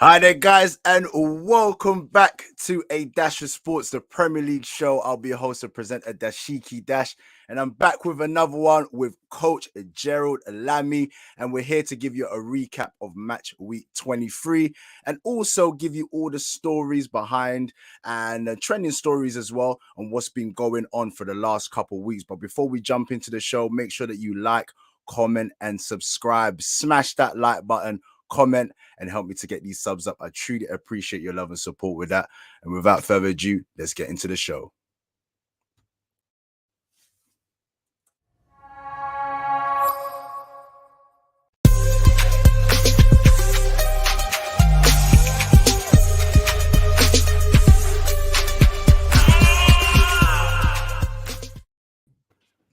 Hi there, guys, and welcome back to A Dash of Sports, the Premier League show. I'll be your host and presenter, Dashiki Dash, and I'm back with another one with Coach Gerald Lamy, and we're here to give you a recap of Match Week 23 and also give you all the stories behind and trending stories as well on what's been going on for the last couple of weeks. But before we jump into the show, make sure that you like, comment, and subscribe. Smash that like button, comment, and help me to get these subs up. I truly appreciate your love and support with that. And without further ado, let's get into the show.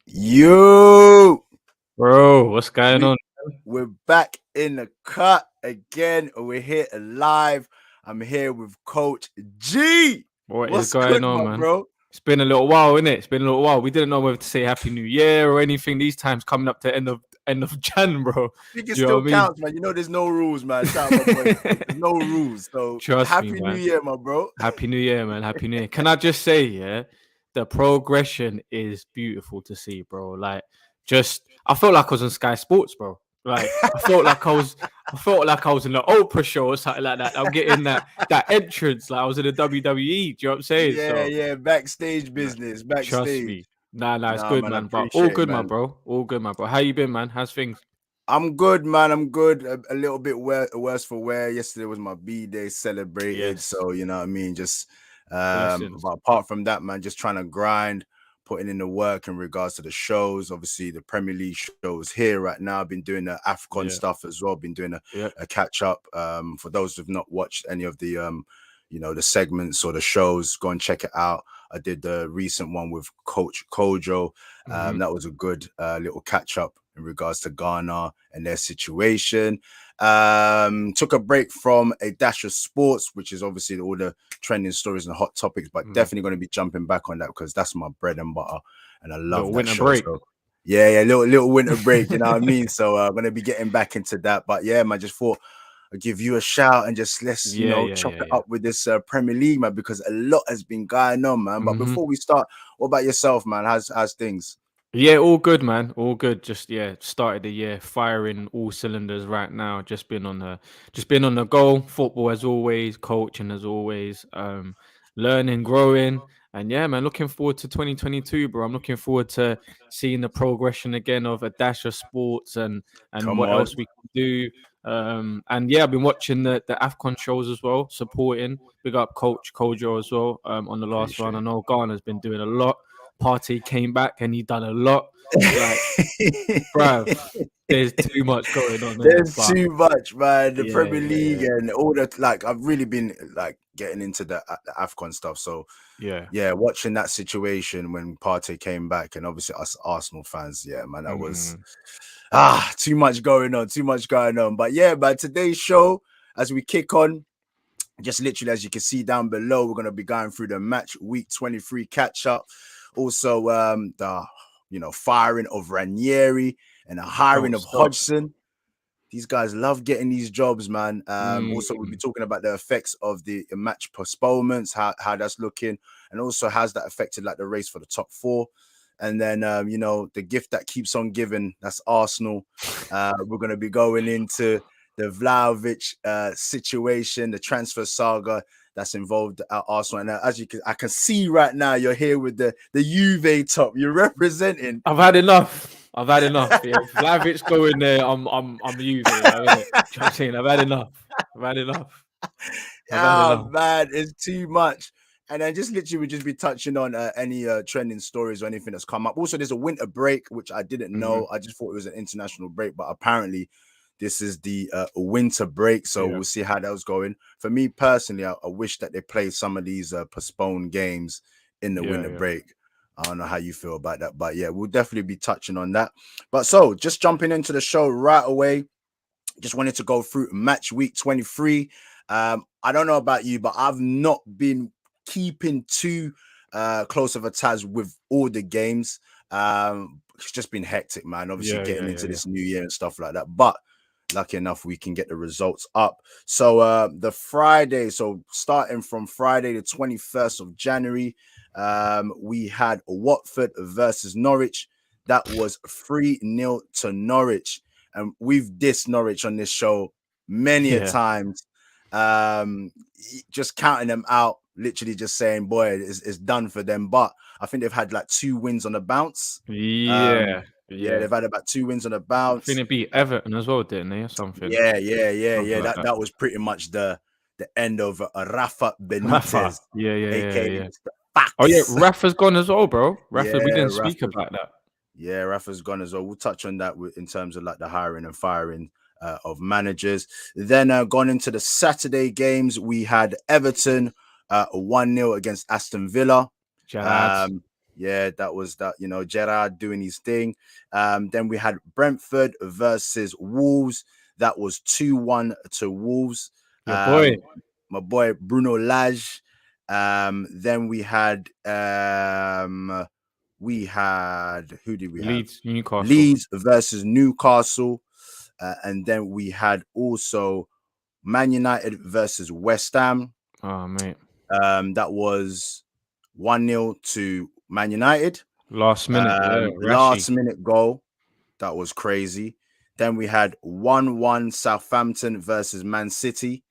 Yo, bro, what's going on? We're back in the cut again. We're here live. I'm here with Coach G. What's going on, man? Bro? It's been a little while, innit? It's been a little while. We didn't know whether to say Happy New Year or anything. These times coming up to end of Jan, bro. I think it still counts, man. You know, there's no rules, man. Shout out my boy. There's no rules. So Happy New Year, my bro. Happy New Year, man. Happy New Year. Can I just say, yeah, the progression is beautiful to see, bro. Like, I felt like I was on Sky Sports, bro. Like, I felt like I was in the Oprah show or something like that. I'm getting that entrance, like I was in the WWE. Do you know what I'm saying? Yeah, backstage business. Backstage. Trust me. Nah, it's good, man. But all good, my bro. All good, my bro. How you been, man? How's things? I'm good, man. I'm good. A little bit worse for wear. Yesterday was my B-day celebrated. Yes. So, you know what I mean? Just, but apart from that, man, just trying to grind, putting in the work in regards to the shows. Obviously, the Premier League shows here right now. I've been doing the AFCON stuff as well. Been doing a catch up. For those who've not watched any of the, the segments or the shows, go and check it out. I did the recent one with Coach Kojo. That was a good little catch up in regards to Ghana and their situation. Took a break from A Dash of Sports, which is obviously all the trending stories and hot topics, but definitely going to be jumping back on that because that's my bread and butter, and I love that show. Break. So, yeah, little winter break, you know what I mean? So I'm going to be getting back into that. But yeah, man, I just thought I'd give you a shout and just let's chop it up with this Premier League, man, because a lot has been going on, man. But before we start, what about yourself, man? How's things? Yeah, all good, man. All good. Just started the year firing all cylinders right now. Just been on the go. Football as always, coaching as always, learning, growing. And yeah, man, looking forward to 2022, bro. I'm looking forward to seeing the progression again of A Dash of Sports and what else we can do. And yeah, I've been watching the AFCON shows as well, supporting. Big up Coach Kojo as well on the last one. I know Ghana's been doing a lot. Partey came back and he done a lot. Like, bruv, there's too much going on. There's too much, man. The Premier League and all that. Like, I've really been like getting into the AFCON stuff. So yeah, watching that situation when Partey came back, and obviously us Arsenal fans, yeah, man, that was too much going on. But yeah, man, today's show, as we kick on, just literally as you can see down below, we're gonna be going through the Match Week 23 catch up. Also, the firing of Ranieri and the hiring of Hodgson. These guys love getting these jobs, man. Also, we'll be talking about the effects of the match postponements, how that's looking, and also how's that affected like the race for the top four. And then, the gift that keeps on giving, that's Arsenal. We're going to be going into the Vlahovic situation, the transfer saga that's involved at Arsenal. And as I can see right now, you're here with the Juve top. You're representing. I've had enough. Yeah. Vlahovic going there. I'm Juve. I'm saying I've had enough. Man, it's too much. And then just literally we'll just be touching on any trending stories or anything that's come up. Also, there's a winter break, which I didn't know. I just thought it was an international break, but apparently this is the winter break. So we'll see how that was going. For me personally, I wish that they played some of these postponed games in the winter break. I don't know how you feel about that, but yeah, we'll definitely be touching on that. But so just jumping into the show right away, just wanted to go through Match Week 23. I don't know about you, but I've not been keeping too close of a tabs with all the games. It's just been hectic, man. Obviously, getting into this new year and stuff like that. But lucky enough we can get the results up. So the Friday, so starting from Friday the 21st of January, we had Watford versus Norwich. That was 3-0 to Norwich, and we've dissed Norwich on this show many a times. Just counting them out, literally just saying, boy, it's done for them. But I think they've had like 2 wins on the bounce. Yeah, they've had about 2 wins on the bounce. I think they beat Everton as well, didn't they, or something? Yeah. Like That was pretty much the end of Rafa Benitez, Rafa. aka Yeah. Mr. Facts. Oh yeah, Rafa's gone as well, bro. Rafa, we didn't speak Rafa's, about that. Yeah, Rafa's gone as well. We'll touch on that in terms of like the hiring and firing of managers. Then gone into the Saturday games, we had Everton 1-0 against Aston Villa. Yeah, that was that, Gerrard doing his thing. Then we had Brentford versus Wolves. That was 2-1 to Wolves. Your boy. My boy Bruno Lage. Then we had who did we have? Newcastle. Leeds versus Newcastle. And then we had also Man United versus West Ham. Oh, mate. That was 1-0 to Man United. Last minute, last minute goal. That was crazy. Then we had 1-1 Southampton versus Man City.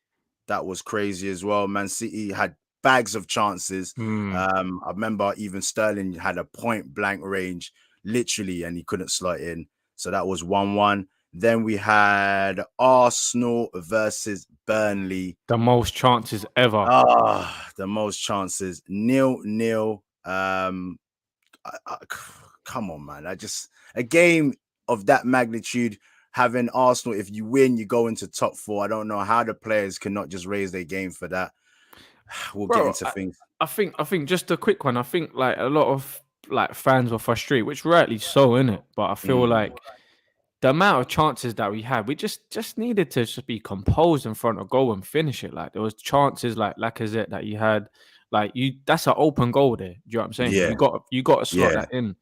That was crazy as well. Man City had bags of chances. I remember even Sterling had a point blank range, literally, and he couldn't slot in. So that was 1-1. Then we had Arsenal versus Burnley. The most chances ever. The most chances. 0-0. Come on, man. A game of that magnitude, having Arsenal, if you win, you go into top 4. I don't know how the players cannot just raise their game for that. We'll get into things. I think just a quick one. I think like a lot of like fans were frustrated, which rightly so, innit? But I feel like the amount of chances that we had, we just needed to just be composed in front of goal and finish it. Like there was chances like Lacazette that you had, like that's an open goal there. Do you know what I'm saying? Yeah. You got to slot that in.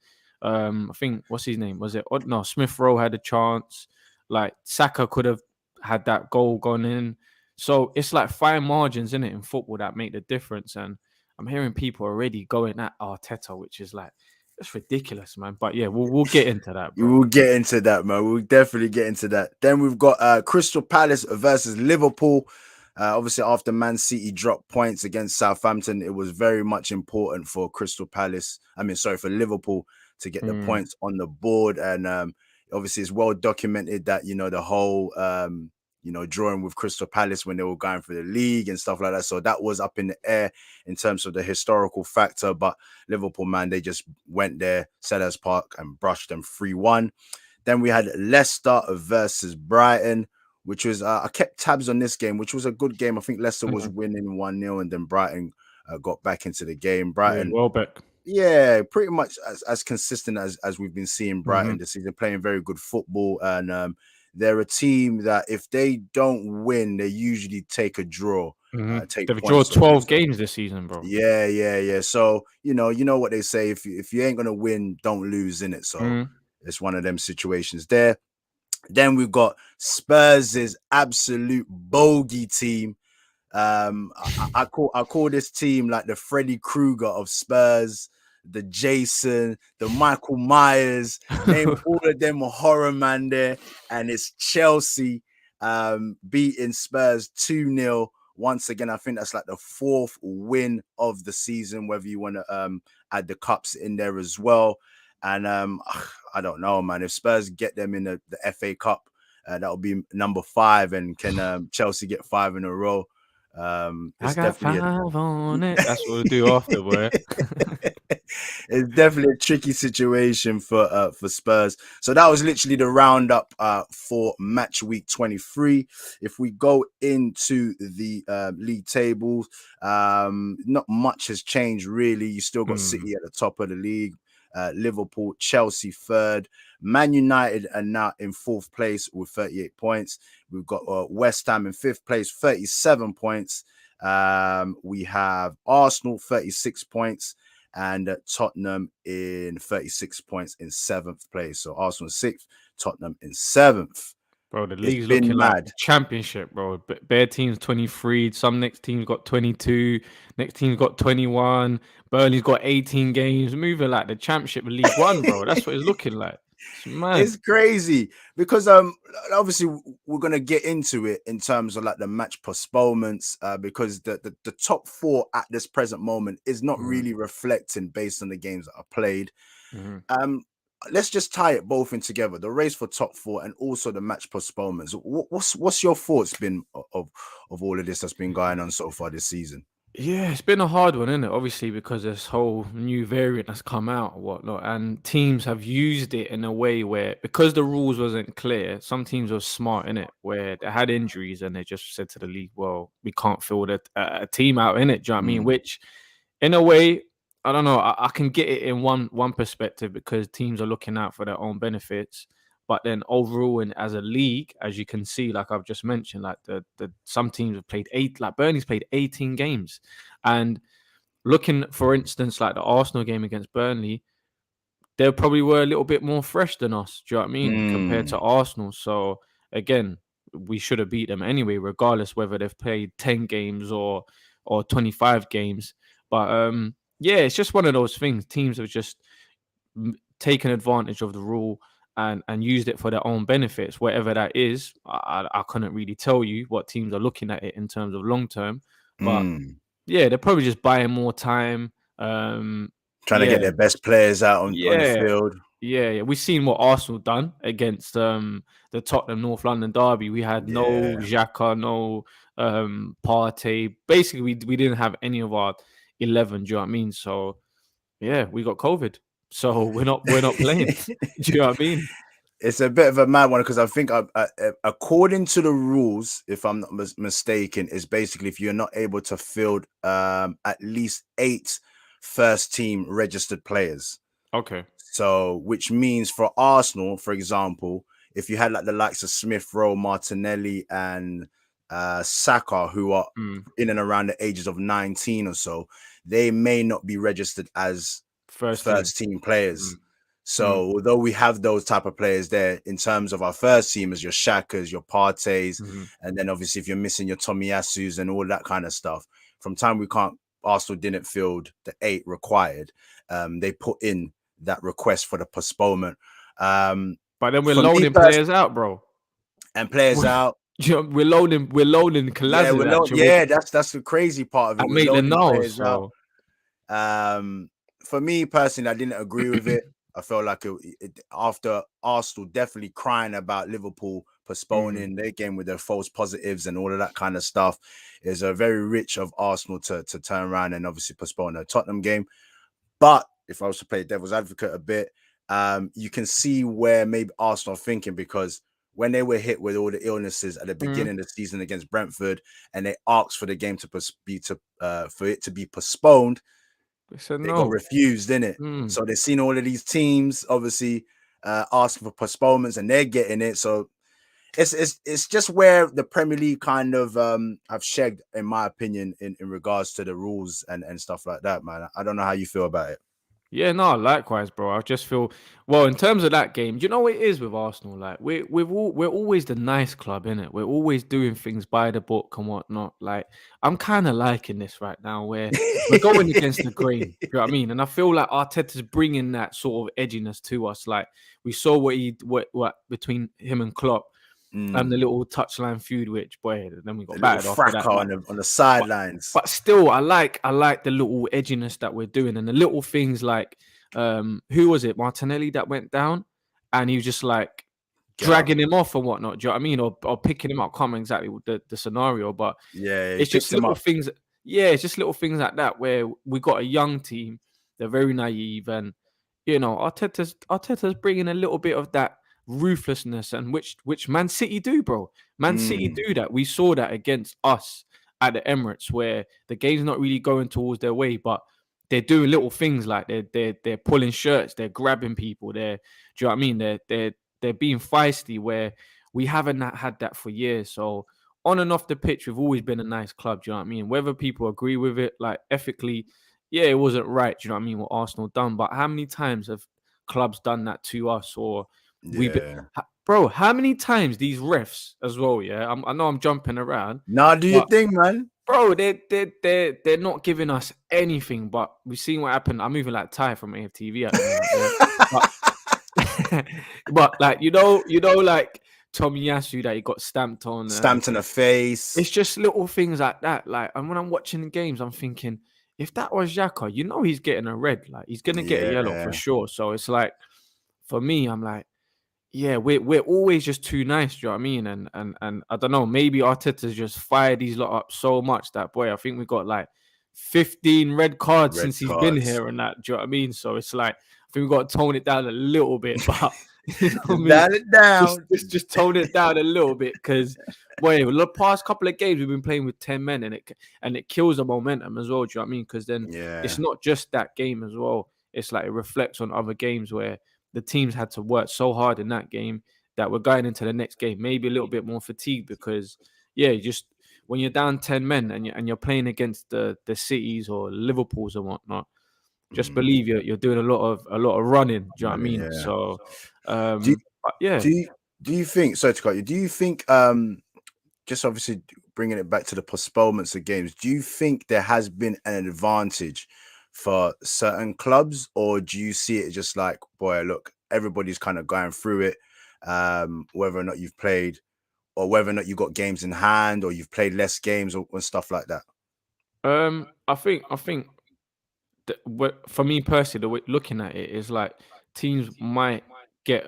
I think what's his name? Was it no Smith Rowe had a chance. Like Saka could have had that goal gone in. So it's like fine margins in it in football that make the difference. And I'm hearing people already going at Arteta, which is like, that's ridiculous, man. But yeah, we'll get into that, bro. We'll get into that, man. We'll definitely get into that. Then we've got Crystal Palace versus Liverpool. Obviously, after Man City dropped points against Southampton, it was very much important for for Liverpool to get the points on the board. And obviously, it's well documented that, the whole, drawing with Crystal Palace when they were going for the league and stuff like that. So that was up in the air in terms of the historical factor. But Liverpool, man, they just went there, Selhurst Park, and brushed them 3-1. Then we had Leicester versus Brighton, which was, I kept tabs on this game, which was a good game. I think Leicester was winning 1-0, and then Brighton got back into the game. Brighton, Welbeck. Yeah, pretty much as consistent as we've been seeing Brighton this season, playing very good football. And they're a team that if they don't win, they usually take a draw. They've drawn 12 games this season, bro. Yeah. So, you know what they say, if you ain't going to win, don't lose, in it. So it's one of them situations there. Then we've got Spurs' absolute bogey team. I call this team like the Freddy Krueger of Spurs, the Jason, the Michael Myers, name all of them a horror man there. And it's Chelsea beating Spurs 2-0. Once again, I think that's like the 4th win of the season, whether you want to add the cups in there as well. And I don't know, man. If Spurs get them in the FA Cup, that'll be number 5. And can Chelsea get 5 in a row? I got 5 on it. That's what we'll do after, boy. It's definitely a tricky situation for Spurs. So that was literally the roundup for match week 23. If we go into the league tables, not much has changed really. You still got City at the top of the league. Liverpool, Chelsea 3rd. Man United are now in 4th place with 38 points. We've got West Ham in 5th place, 37 points. We have Arsenal 36 points and Tottenham in 36 points in 7th place. So Arsenal 6th, Tottenham in 7th. Bro, the It's league's been looking like mad. the championship, bro. Bare teams 23. Some next team's got 22. Next team's got 21. Burnley's got 18 games. Moving like the championship of League One, bro. That's what it's looking like. It's mad. It's crazy because obviously we're gonna get into it in terms of like the match postponements because the top four at this present moment is not really reflecting based on the games that are played. Let's just tie it both in together, the race for top four and also the match postponements. What's your thoughts been of all of this that's been going on so far this season? Yeah, it's been a hard one, isn't it? Obviously, because this whole new variant has come out or whatnot, and teams have used it in a way where, because the rules wasn't clear, some teams were smart in it, where they had injuries and they just said to the league, "Well, we can't field a team out in it." Do you know what I mean? Which, in a way, I don't know. I can get it in one perspective because teams are looking out for their own benefits. But then overall, and as a league, as you can see, like I've just mentioned, like the some teams have played like Burnley's played 18 games, and looking, for instance, like the Arsenal game against Burnley, they probably were a little bit more fresh than us. Do you know what I mean? Compared to Arsenal. So again, we should have beat them anyway, regardless whether they've played 10 games or 25 games. But yeah, it's just one of those things. Teams have just taken advantage of the rule and used it for their own benefits, whatever that is. I couldn't really tell you what teams are looking at it in terms of long term, but yeah, they're probably just buying more time. Trying to Yeah, get their best players out on the yeah, field. yeah. We've seen what Arsenal done against the Tottenham North London derby. We had no Yeah. Xhaka, no Partey. Basically, we didn't have any of our 11. Do you know what I mean? So yeah, we got COVID. So we're not playing. Do you know what I mean? It's a bit of a mad one because I think according to the rules, if I'm not mistaken, is basically if you're not able to field at least 8 first team registered players. Okay. So which means for Arsenal, for example, if you had like the likes of Smith Rowe, Martinelli, and Saka, who are in and around the ages of 19 or so, they may not be registered as first team players. So although we have those type of players there in terms of our first teamers, your Shakas, your Parteys, and then obviously if you're missing your Tomiyasus and all that kind of stuff, from time we can't, Arsenal didn't field the 8 required. They put in that request for the postponement. But then we're loaning players out, bro. And players out. We're loaning Kolasinac out. Yeah, that's the crazy part of it. We're loaning players so. out. For me personally, I didn't agree with it. I felt like after Arsenal definitely crying about Liverpool postponing their game with their false positives and all of that kind of stuff, is very rich of Arsenal to turn around and obviously postpone their Tottenham game. But if I was to play devil's advocate a bit, you can see where maybe Arsenal are thinking, because when they were hit with all the illnesses at the beginning of the season against Brentford, and they asked for the game for it to be postponed, they got refused, didn't it? So they've seen all of these teams obviously asking for postponements, and they're getting it. So it's just where the Premier League kind of have shagged, in my opinion, in regards to the rules and stuff like that, man. I don't know how you feel about it. Yeah, no, likewise, bro. I just feel, well, in terms of that game, do you know what it is with Arsenal? Like we're always the nice club, innit? We're always doing things by the book and whatnot. Like I'm kind of liking this right now, where we're going against the grain. You know what I mean? And I feel like Arteta's bringing that sort of edginess to us. Like we saw what between him and Klopp. And the little touchline feud, which boy, then we got battered after that. On the sidelines. But still, I like the little edginess that we're doing, and the little things like who was it, Martinelli, that went down, and he was just like dragging him off and whatnot. Do you know what I mean? Or picking him up. I can't remember exactly the scenario, but yeah, it's just little things. Yeah, it's just little things like that where we got a young team. They're very naive, and you know, Arteta's bringing a little bit of that ruthlessness, and which Man City do, bro. Man City do that. We saw that against us at the Emirates, where the game's not really going towards their way, but they're doing little things like they're pulling shirts, they're grabbing people, do you know what I mean? They're being feisty, where we haven't had that for years. So on and off the pitch, we've always been a nice club. Do you know what I mean? Whether people agree with it, like ethically, yeah, it wasn't right. Do you know what I mean? What Arsenal done, but how many times have clubs done that to us, or bro, how many times these refs as well? Yeah, I know I'm jumping around. Nah, do your thing, man. Bro, they're not giving us anything. But we've seen what happened. I'm moving like Ty from AFTV at the minute. Yeah, but like like Tomiyasu that he got stamped on, Stamped in the face. it's just little things like that. Like, and when I'm watching the games, I'm thinking, if that was Xhaka, he's getting a red. Like, he's gonna get a yellow for sure. So it's like, for me, I'm like, yeah, we're always just too nice. Do you know what I mean? And I don't know, maybe Arteta's just fired these lot up so much that, boy, I think we got like 15 red cards since he's been here and that. Do you know what I mean? So it's like, I think we got to tone it down a little bit, but you know what I mean? Dial it down. Just tone it down a little bit, because boy, the past couple of games we've been playing with 10 men, and it kills the momentum as well. Do you know what I mean? Because then it's not just that game as well. It's like it reflects on other games where the teams had to work so hard in that game that we're going into the next game maybe a little bit more fatigued, because just when you're down 10 men and you're playing against the cities or Liverpools and whatnot, just believe you're doing a lot of running. Do you know what I mean? Yeah. So do you think, sorry to cut you, do you think just obviously bringing it back to the postponements of games, do you think there has been an advantage for certain clubs, or do you see it just like, boy, look, everybody's kind of going through it, whether or not you've played, or whether or not you got games in hand, or you've played less games, or stuff like that? I think for me personally, the way looking at it is like, teams might get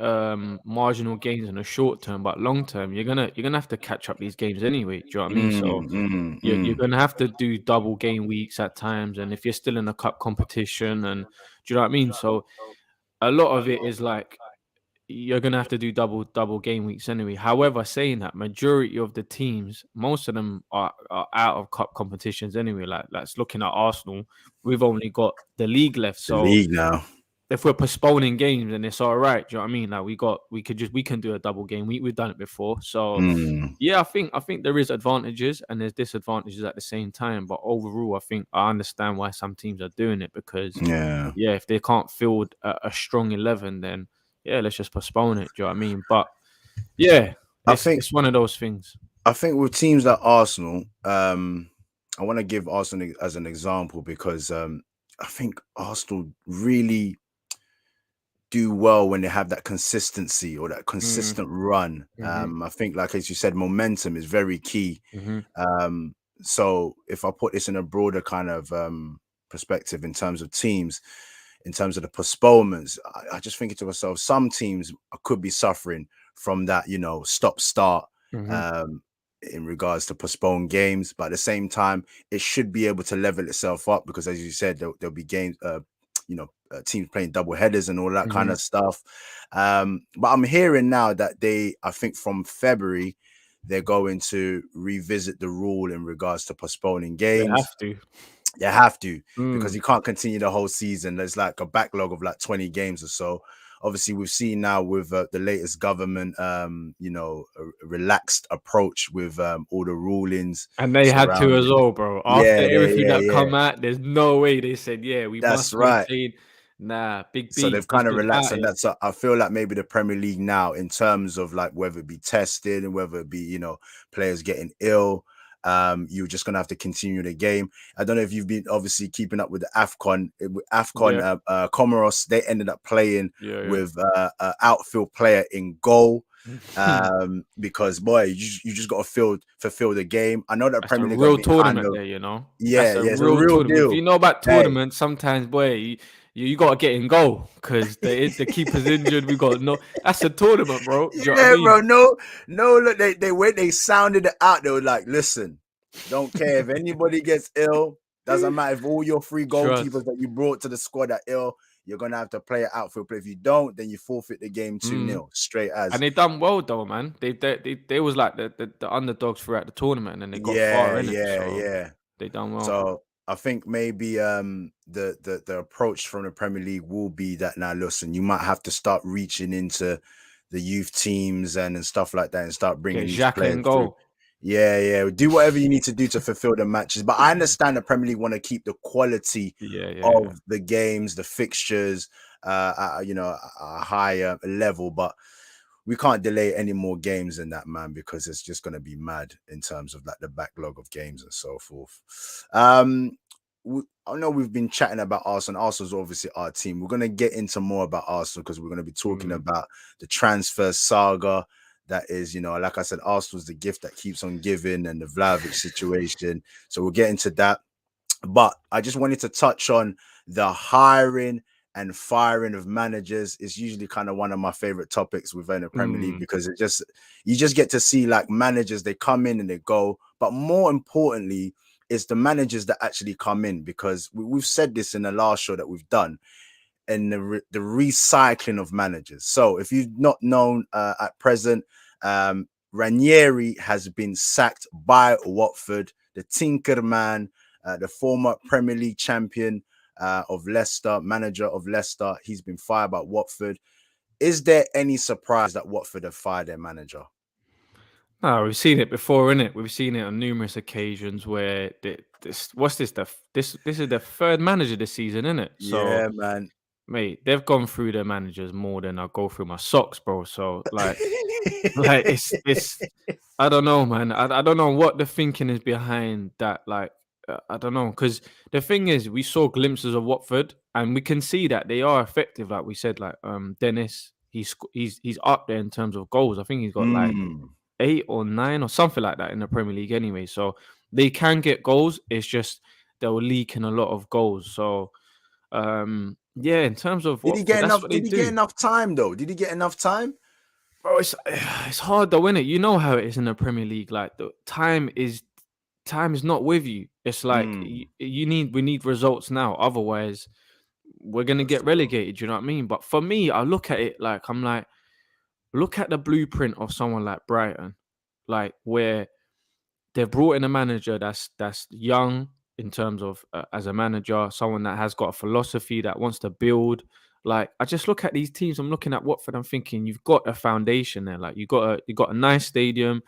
marginal gains in the short term, but long term you're gonna have to catch up these games anyway. Do you know what I mean? So you're gonna have to do double game weeks at times, and if you're still in a cup competition, and do you know what I mean? So a lot of it is like, you're gonna have to do double game weeks anyway. However, saying that, majority of the teams, most of them are out of cup competitions anyway. Like, that's looking at Arsenal, we've only got the league left. So the league now, if we're postponing games, and it's all right, do you know what I mean? Like, we can do a double game week. We've done it before. So I think there is advantages and there's disadvantages at the same time. But overall, I understand why some teams are doing it, because if they can't field a strong 11, then let's just postpone it. Do you know what I mean? But it's one of those things. I think with teams like Arsenal, I want to give Arsenal as an example, because I think Arsenal really do well when they have that consistency or that consistent run. I think, like as you said, momentum is very key. So if I put this in a broader kind of perspective in terms of teams, in terms of the postponements, I just think to myself, some teams could be suffering from that, stop-start in regards to postponed games. But at the same time, it should be able to level itself up, because as you said, there'll be games, teams playing double headers and all that kind of stuff. But I'm hearing now that I think from February, they're going to revisit the rule in regards to postponing games. They have to, because you can't continue the whole season. There's like a backlog of like 20 games or so. Obviously, we've seen now with the latest government, a relaxed approach with all the rulings. And they had to as well, bro. After everything that come out, there's no way they said, we must maintain. Nah, big B. So they've kind of relaxed on that. So I feel like maybe the Premier League now, in terms of like whether it be tested and whether it be, players getting ill, you're just gonna have to continue the game. I don't know if you've been obviously keeping up with the AFCON. Comoros, they ended up playing with an outfield player in goal, because boy, you just got to fulfill the game. I know that that's Premier League real tournament there, it's a real deal. If you know about tournaments, sometimes boy, you got to get in goal, because the keeper's injured. We got that's a tournament, bro. Do you know what I mean? Bro. No. Look, they sounded it out. They were like, listen, don't care if anybody gets ill. Doesn't matter if all your 3 goalkeepers that you brought to the squad are ill. You're gonna have to play an outfield play. If you don't, then you forfeit the game 2-0 straight as. And they done well though, man. They was like the underdogs throughout the tournament, and then they got far in it. So they done well. So I think maybe the approach from the Premier League will be that, now listen, you might have to start reaching into the youth teams and stuff like that, and start bringing these players through. Do whatever you need to do to fulfill the matches. But I understand the Premier League want to keep the quality of the games, the fixtures, at a higher level. But we can't delay any more games than that, man, because it's just going to be mad in terms of like the backlog of games and so forth. I know we've been chatting about Arsenal. Arsenal's obviously our team. We're going to get into more about Arsenal because we're going to be talking about the transfer saga. That is, like I said, Arsenal's the gift that keeps on giving, and the Vlahovic situation. So we'll get into that. But I just wanted to touch on the hiring and firing of managers. Is usually kind of one of my favorite topics within the Premier League, because you just get to see like managers, they come in and they go. But more importantly, it's the managers that actually come in, because we've said this in the last show that we've done, and the recycling of managers. So if you've not known at present, Ranieri has been sacked by Watford, the Tinker Man, the former Premier League champion of Leicester, manager of Leicester. He's been fired by Watford. Is there any surprise that Watford have fired their manager? No, we've seen it before, innit? We've seen it on numerous occasions where this is the third manager this season, innit? So, Yeah, man. mate, they've gone through their managers more than I go through my socks, bro. So, like it's I don't know, man. I don't know what the thinking is behind that. Like, I don't know, because the thing is, we saw glimpses of Watford, and we can see that they are effective. Like we said, like Dennis, he's up there in terms of goals. I think he's got like 8 or 9 or something like that in the Premier League anyway. So they can get goals. It's just they'll leak in a lot of goals. So yeah, in terms of Did he Watford, get that's enough? what they Did he do. get enough time though? Did he get enough time? Bro, it's hard though, innit? You know how it is in the Premier League. Like the time is not with you. It's like we need results now. Otherwise, we're gonna get relegated. You know what I mean? But for me, I look at it like look at the blueprint of someone like Brighton, like where they've brought in a manager that's young in terms of as a manager, someone that has got a philosophy that wants to build. Like I just look at these teams. I'm looking at Watford. I'm thinking you've got a foundation there. Like you got a nice stadium.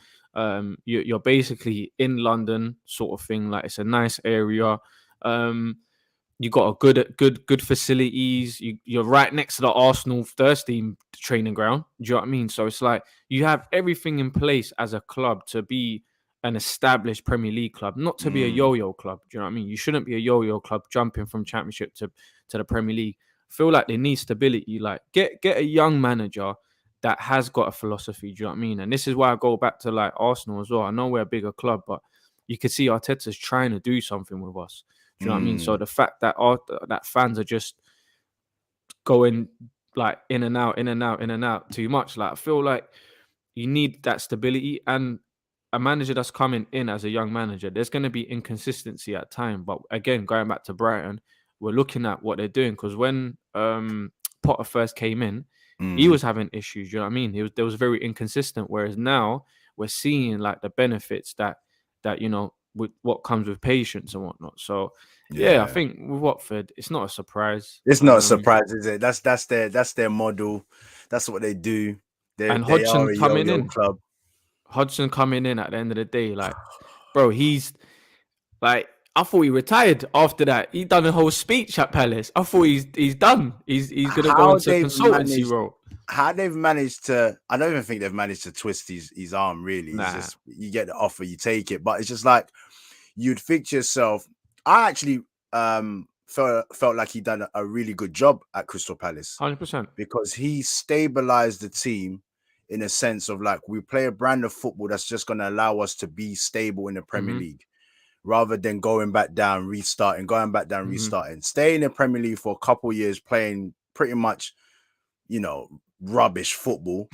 You're basically in London, sort of thing. Like it's a nice area. You got a good facilities. You're right next to the Arsenal first team training ground. Do you know what I mean? So it's like you have everything in place as a club to be an established Premier League club, not to be a yo-yo club. Do you know what I mean? You shouldn't be a yo-yo club jumping from Championship to the Premier League. I feel like they need stability. Like get a young manager that has got a philosophy. Do you know what I mean? And this is why I go back to like Arsenal as well. I know we're a bigger club, but you can see Arteta's trying to do something with us. Do you know what I mean? So the fact that that fans are just going like in and out too much, like I feel like you need that stability, and a manager that's coming in as a young manager, there's going to be inconsistency at time. But again, going back to Brighton, we're looking at what they're doing, because when Potter first came in, he was having issues. You know what I mean? There was very inconsistent. Whereas now we're seeing like the benefits that with what comes with patience and whatnot. So yeah, I think with Watford, it's not a surprise. It's not a surprise, is it? That's their model. That's what they do. And They are Hodgson a coming yo-yo in. club. Hodgson coming in at the end of the day, like, bro, he's like, I thought he retired after that. He done a whole speech at Palace. I thought he's done. He's gonna go into consultancy role. How they've managed to, I don't even think they've managed to twist his arm, really. Nah. It's just, you get the offer, you take it. But it's just like, you'd think to yourself, I actually felt like he done a really good job at Crystal Palace. 100%. Because he stabilized the team in a sense of like, we play a brand of football that's just going to allow us to be stable in the Premier League, rather than going back down, restarting, stay in the Premier League for a couple years, playing pretty much, rubbish football,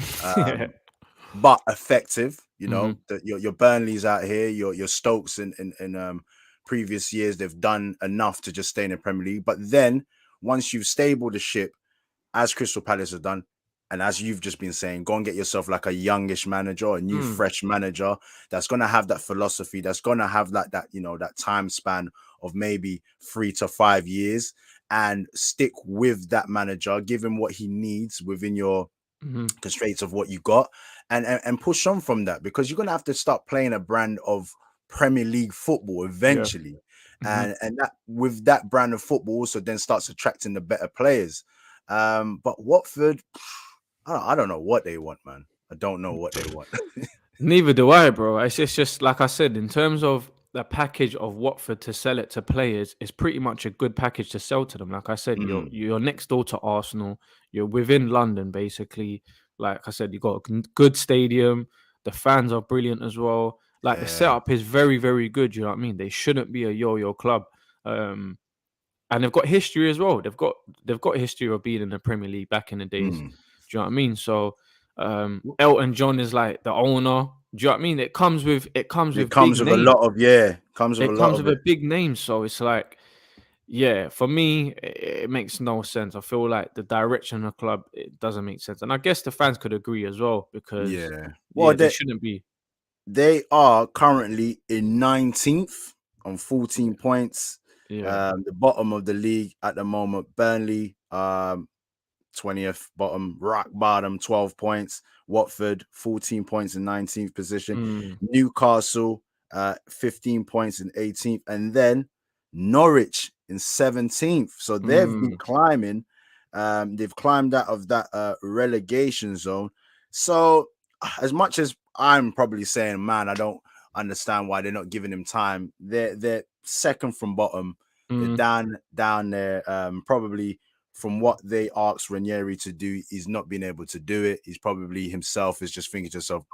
but effective. Your Burnleys out here, your Stokes in previous years, they've done enough to just stay in the Premier League. But then once you've stabled the ship, as Crystal Palace have done, and as you've just been saying, go and get yourself like a youngish manager, a new fresh manager that's going to have that philosophy, that's going to have like that, that time span of maybe 3 to 5 years, and stick with that manager, give him what he needs within your constraints of what you got, and push on from that, because you're going to have to start playing a brand of Premier League football eventually. Yeah. And that, with that brand of football, also then starts attracting the better players. But Watford, I don't know what they want, man. I don't know what they want. Neither do I, bro. It's just like I said, in terms of the package of Watford to sell it to players, it's pretty much a good package to sell to them. Like I said, you're next door to Arsenal. You're within London, basically. Like I said, you got a good stadium. The fans are brilliant as well. Like the setup is very, very good. You know what I mean? They shouldn't be a yo-yo club. And they've got history as well. They've got history of being in the Premier League back in the days. Do you know what I mean? So Elton John is like the owner. Do you know what I mean? It comes with big names. A lot of comes with It a lot comes of with it. a big name. So it's like, yeah, for me, it makes no sense. I feel like the direction of the club, it doesn't make sense. And I guess the fans could agree as well, because Well, they shouldn't be. they are currently in 19th on 14 points. Yeah. The bottom of the league at the moment, Burnley, 20th bottom, rock bottom, 12 points. Watford, 14 points in 19th position. Newcastle, 15 points in 18th. And then Norwich in 17th. So they've been climbing. They've climbed out of that relegation zone. So as much as I'm probably saying, man, I don't understand why they're not giving him time. They're second from bottom. They're down there. Probably from what they asked Ranieri to do, he's not been able to do it. He's probably himself is just thinking to himself,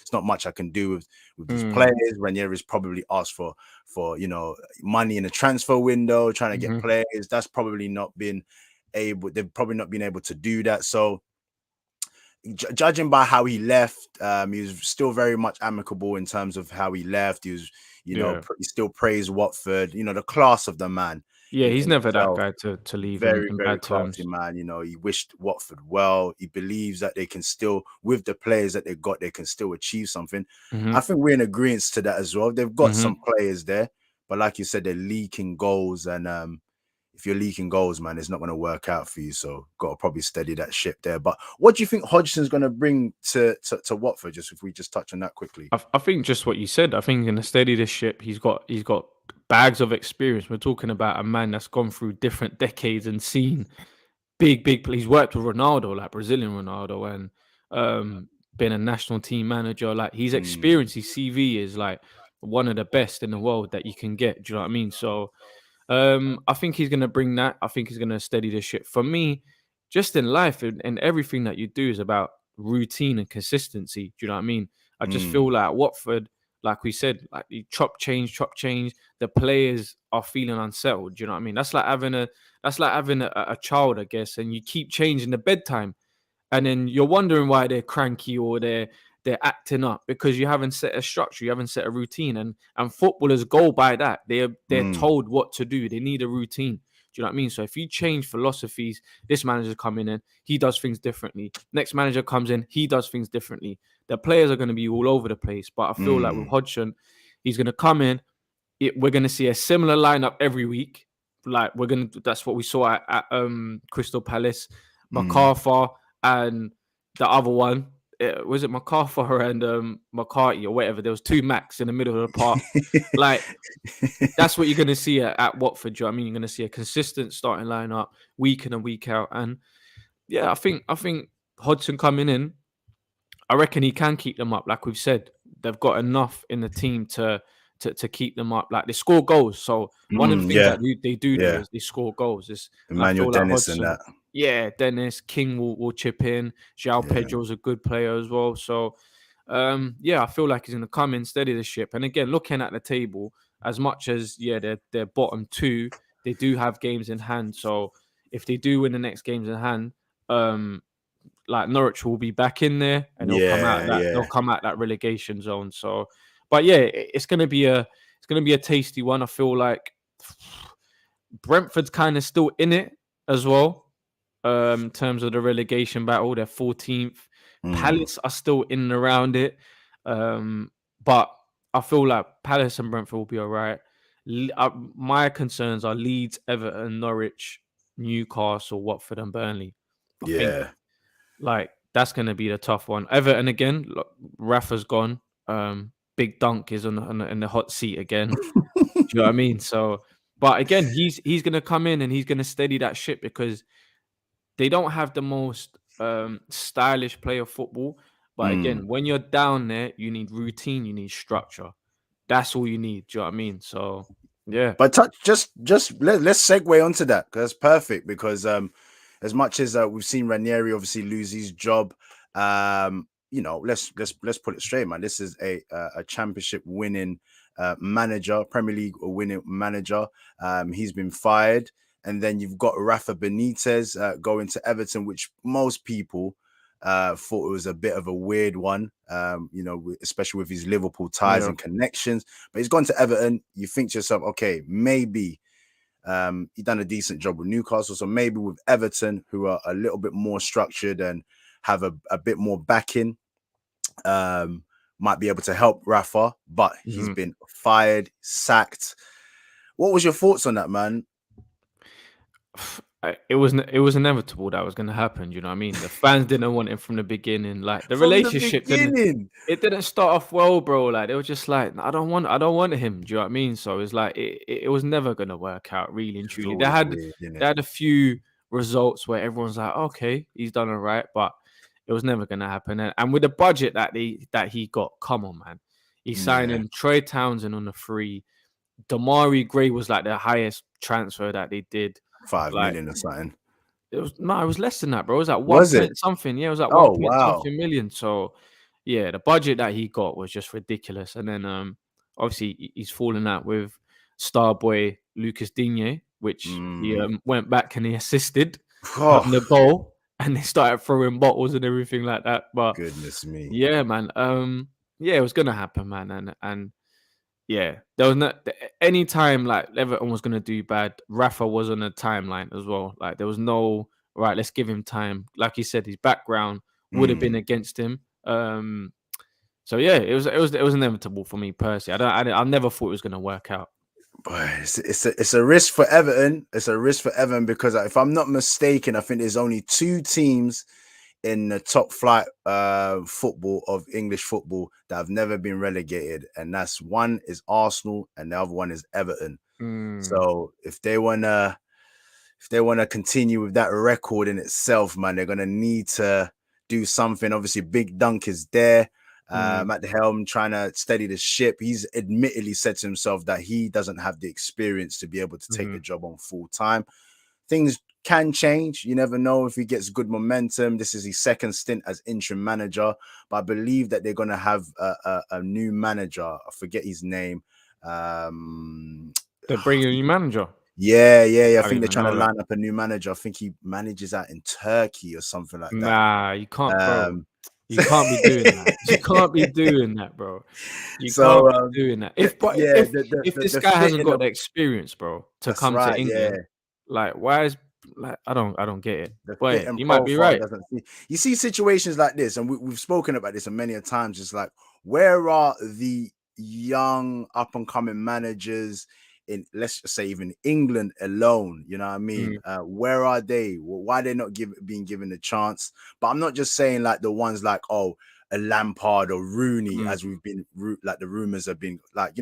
it's not much I can do with these players. Ranieri's probably asked for money in a transfer window, trying to get players. That's probably not been able. They've probably not been able to do that. So judging by how he left, he was still very much amicable in terms of how he left. He was, he still praised Watford. The class of the man. Yeah, he's never that guy to leave Very, in very bad terms. classy man. He wished Watford well. He believes that they can still, with the players that they got, they can still achieve something. I think we're in agreement to that as well. They've got some players there, but like you said, they're leaking goals, and if you're leaking goals, man, it's not going to work out for you. So got to probably steady that ship there. But what do you think Hodgson's going to bring to Watford? Just if we just touch on that quickly. I think just what you said. I think he's going to steady the ship. He's got bags of experience. We're talking about a man that's gone through different decades and seen big. He's worked with Ronaldo, like Brazilian Ronaldo, and been a national team manager. Like he's experienced. His CV is like one of the best in the world that you can get. Do you know what I mean? So I think he's going to bring that. I think he's going to steady the ship. For me, just in life and everything that you do is about routine and consistency. Do you know what I mean? I just feel like Watford, like we said, like you chop change. The players are feeling unsettled. Do you know what I mean? That's like having a child, I guess, and you keep changing the bedtime, and then you're wondering why they're cranky or they're acting up, because you haven't set a structure, you haven't set a routine, and footballers go by that. They're told what to do. They need a routine. Do you know what I mean? So if you change philosophies, this manager coming in, he does things differently. Next manager comes in, he does things differently. The players are going to be all over the place. But I feel like with Hodgson, he's going to come in. We're going to see a similar lineup every week. Like that's what we saw at Crystal Palace. MacArthur and the other one, was it MacArthur and McCarthy or whatever? There was two Macs in the middle of the park. Like that's what you're going to see at Watford. Do you know what I mean? You're going to see a consistent starting lineup week in and week out. And yeah, I think Hodgson coming in, I reckon he can keep them up. Like we've said, they've got enough in the team to keep them up. Like they score goals. So one of the things that they do is they score goals. Emmanuel Dennis and that. Yeah, Dennis King will chip in. João Pedro's a good player as well. So I feel like he's going to come in, steady the ship. And again, looking at the table, as much as they're bottom two, they do have games in hand. So if they do win the next games in hand, like Norwich will be back in there, and they'll come out that relegation zone. So, but yeah, it's gonna be a tasty one. I feel like Brentford's kind of still in it as well. In terms of the relegation battle, they're 14th. Palace are still in and around it. But I feel like Palace and Brentford will be all right. My concerns are Leeds, Everton, Norwich, Newcastle, Watford, and Burnley. I think like that's going to be the tough one. Everton again, look, Rafa's gone. Big Dunk is in the hot seat again. Do you know what I mean? So, but again, he's going to come in and he's going to steady that ship, because they don't have the most stylish play of football, But again, when you're down there, you need routine, you need structure. That's all you need. Do you know what I mean? So yeah. But let's segue onto that, because that's perfect. Because as much as we've seen Ranieri obviously lose his job, let's put it straight, man. This is a championship winning manager, Premier League winning manager. He's been fired, and then you've got Rafa Benitez going to Everton, which most people thought it was a bit of a weird one, especially with his Liverpool ties and connections. But he's gone to Everton. You think to yourself, okay, maybe he done a decent job with Newcastle. So maybe with Everton, who are a little bit more structured and have a bit more backing, might be able to help Rafa. But he's been fired, sacked. What was your thoughts on that, man? It was inevitable that was going to happen. You know what I mean? The fans didn't want it from the beginning. Like the relationship it didn't start off well, bro. Like they were just like, I don't want him. Do you know what I mean? So it's like it was never going to work out, really and truly. They had a few results where everyone's like, okay, he's done all right, but it was never going to happen. And with the budget that he got, come on, man. He's signing Troy Townsend on the free. Damari Gray was like the highest transfer that they did. 5 million or something. It was less than that, bro. It was like 1 point something. Yeah, it was like 1 point something million. So yeah, the budget that he got was just ridiculous. And then obviously he's fallen out with star boy Lucas Digne, which he went back and he assisted on the goal, and they started throwing bottles and everything like that. But goodness me, yeah, man. Yeah, it was gonna happen, man, and yeah, there was not any time like Everton was gonna do bad. Rafa was on a timeline as well. Like there was no right. Let's give him time. Like you said, his background would have been against him. So yeah, it was inevitable for me personally. I never thought it was gonna work out. Boy, it's a risk for Everton. It's a risk for Everton because if I'm not mistaken, I think there's only 2 teams in the top flight football of English football that have never been relegated, and that's one is Arsenal and the other one is Everton. So if they wanna continue with that record in itself, man, they're gonna need to do something. Obviously, Big Dunk is there at the helm, trying to steady the ship. He's admittedly said to himself that he doesn't have the experience to be able to take the job on full time. Things can change. You never know if he gets good momentum. This is his second stint as interim manager, but I believe that they're going to have a new manager. I forget his name. They're bringing a new manager. Yeah. I think they're trying to line up a new manager. I think he manages out in Turkey or something like that. Nah, you can't, bro. You can't be doing that. You can't be doing that, bro. You can't be doing that. If this guy hasn't got the experience, bro, to come to England, like why is I don't get it. But you might be right. You see situations like this, and we've spoken about this many a times. It's like, where are the young up and coming managers in, let's just say, even England alone? You know what I mean? Where are they? Why are they not being given a chance? But I'm not just saying like the ones like a Lampard or Rooney, as we've been like the rumors have been like,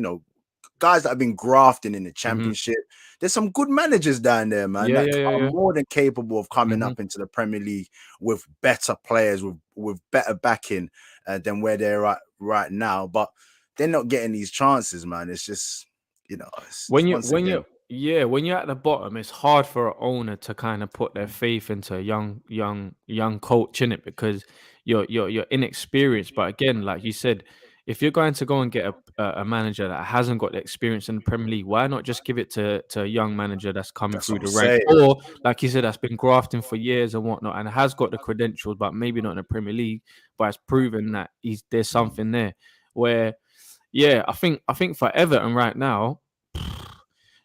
guys that have been grafting in the Championship. There's some good managers down there, man, that are more than capable of coming up into the Premier League with better players, with better backing than where they're at right now. But they're not getting these chances, man. It's just, when you're at the bottom, it's hard for an owner to kind of put their faith into a young coach in it, because you're inexperienced. But again, like you said, if you're going to go and get a manager that hasn't got the experience in the Premier League, why not just give it to a young manager that's coming through the ranks, or like you said, that's been grafting for years and whatnot, and has got the credentials, but maybe not in the Premier League, but it's proven that there's something there. Where, yeah, I think for Everton right now,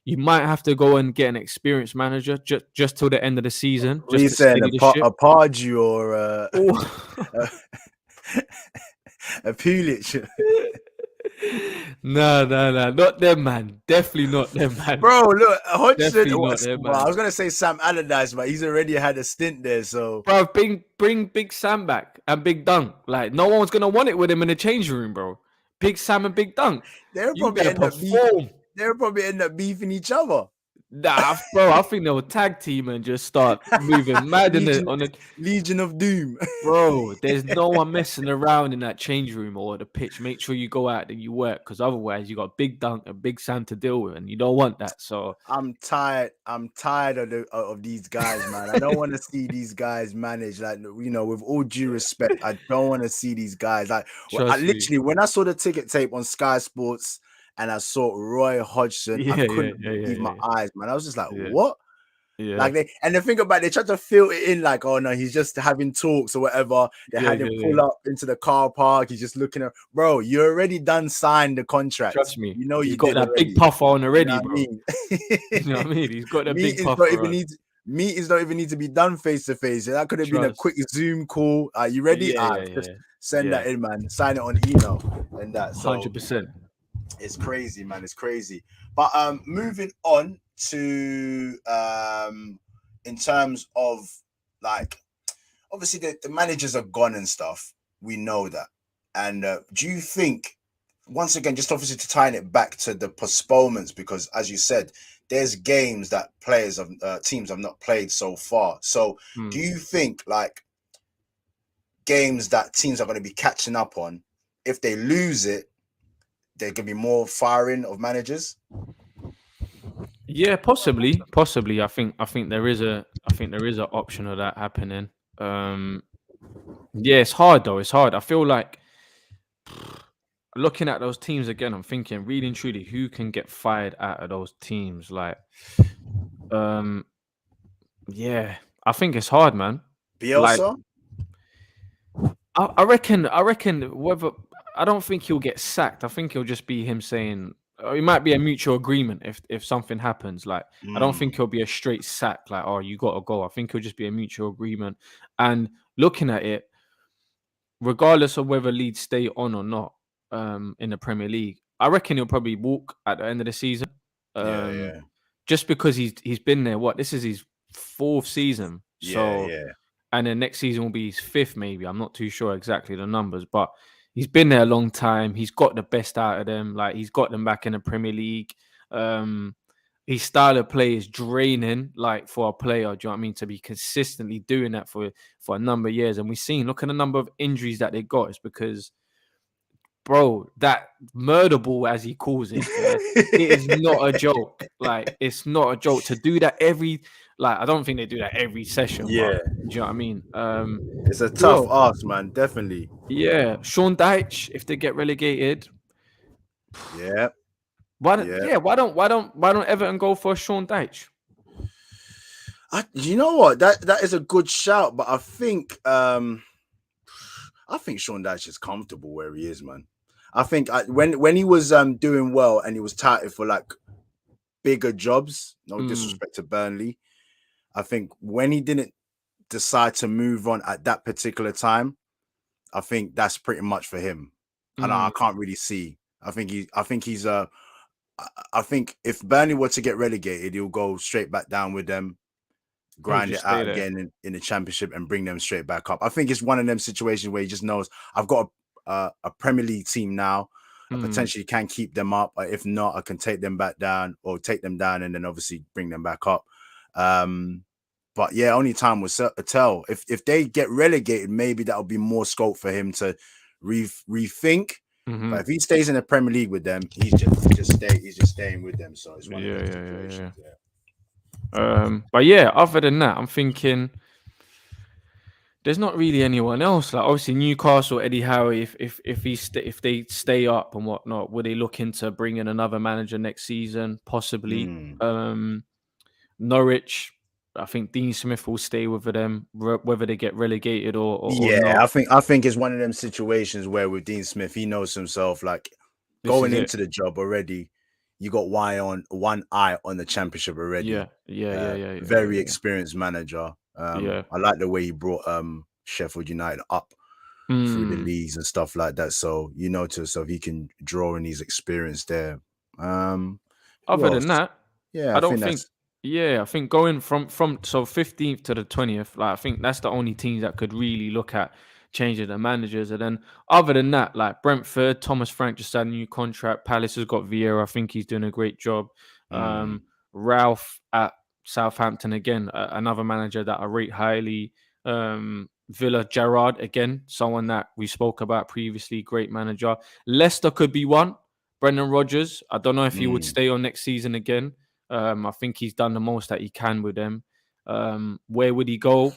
you might have to go and get an experienced manager just till the end of the season. Just to steady the ship. A Pardew or a Pulic. No, not them, man. Definitely not them, man. Bro, look, Hodgson. I was gonna say Sam Allardyce, but he's already had a stint there. So, bro, bring Big Sam back and Big Dunk. Like, no one's gonna want it with him in the changing room, bro. Big Sam and Big Dunk. They'll probably end up beefing each other. Nah, bro, I think they'll tag team and just start moving mad in it on the Legion of Doom. Bro, there's no one messing around in that change room or the pitch. Make sure you go out and you work, because otherwise you got Big Dunk and Big Sam to deal with, and you don't want that. So I'm tired of these guys, man. I don't want to see these guys manage. Like, with all due respect, I don't want to see these guys. Like, I literally, when I saw the ticket tape on Sky Sports and I saw Roy Hodgson, I couldn't believe my eyes, man. I was just like, what? Yeah. Like, the thing about it, they tried to fill it in like, oh no, he's just having talks or whatever. They had him pull up into the car park. He's just looking at, bro, you already done signed the contract. Trust me. You know, he's you got did that already. big puffer on already, you know bro. I mean? You know what I mean? He's got that big puffer on. Meetings don't even need to be done face to face. That could have been a quick Zoom call. Are you ready? Just send that in, man. Sign it on email and that. So 100%. It's crazy, man. It's crazy. But moving on to in terms of, like, obviously the managers are gone and stuff. We know that. And do you think, once again, just obviously to tie it back to the postponements, because as you said, there's games that teams have not played so far. So do you think, like, games that teams are going to be catching up on, if they lose it, there could be more firing of managers? Yeah, possibly. I think there is an option of that happening. Yeah, it's hard though. It's hard. I feel like looking at those teams again, I'm thinking, really and truly, who can get fired out of those teams? Like, yeah, I think it's hard, man. Bielsa? Like, I reckon whether, I don't think he'll get sacked. I think it'll just be him saying, it might be a mutual agreement if something happens. Like, I don't think he'll be a straight sack, like, oh, you got to go. I think it'll just be a mutual agreement. And looking at it, regardless of whether Leeds stay on or not in the Premier League, I reckon he'll probably walk at the end of the season. Just because he's been there. This is his 4th season. So, and then next season will be his 5th, maybe. I'm not too sure exactly the numbers, but he's been there a long time. He's got the best out of them. Like, he's got them back in the Premier League. His style of play is draining, like, for a player, do you know what I mean? To be consistently doing that for a number of years. And we've seen, look at the number of injuries that they got. It's because, bro, that murder ball, as he calls it, it is not a joke. Like, it's not a joke to do that every, like, I don't think they do that every session. Yeah. But, do you know what I mean? It's a tough ask, man. Definitely. Yeah. Sean Dyche, if they get relegated. Yeah. Why don't Everton go for Sean Dyche? You know what? That is a good shout, but I think Sean Dyche is comfortable where he is, man. I think when he was doing well and he was touted for, like, bigger jobs, no disrespect to Burnley, I think when he didn't decide to move on at that particular time, I think that's pretty much for him. And I can't really see. I think if Burnley were to get relegated, he'll go straight back down with them, grind it out again in the Championship and bring them straight back up. I think it's one of them situations where he just knows, I've got a Premier League team now. I potentially can keep them up. If not, I can take them back down, or take them down and then obviously bring them back up. But yeah, only time will tell. If they get relegated, maybe that'll be more scope for him to rethink. But if he stays in the Premier League with them, he's just staying with them. So it's one of those situations. But yeah, other than that, I'm thinking there's not really anyone else. Like, obviously Newcastle, Eddie Howe, if they stay up and whatnot, will they look into bringing another manager next season? Possibly. Norwich, I think Dean Smith will stay with them, whether they get relegated or not. I think it's one of them situations where with Dean Smith, he knows himself, like, going into the job already. You got one eye on the Championship already. Very experienced manager. I like the way he brought Sheffield United up through the leagues and stuff like that. So you know to yourself, he can draw in his experience there. Other than that, I think going from 15th to the 20th, like, I think that's the only teams that could really look at changing the managers. And then other than that, like Thomas Frank just signed a new contract. Palace has got Vieira. I think he's doing a great job. Ralph at Southampton again, another manager that I rate highly. Villa, Gerrard again, someone that we spoke about previously, great manager. Leicester could be one. Brendan Rodgers, I don't know if he would stay on next season again. I think he's done the most that he can with them. Where would he go?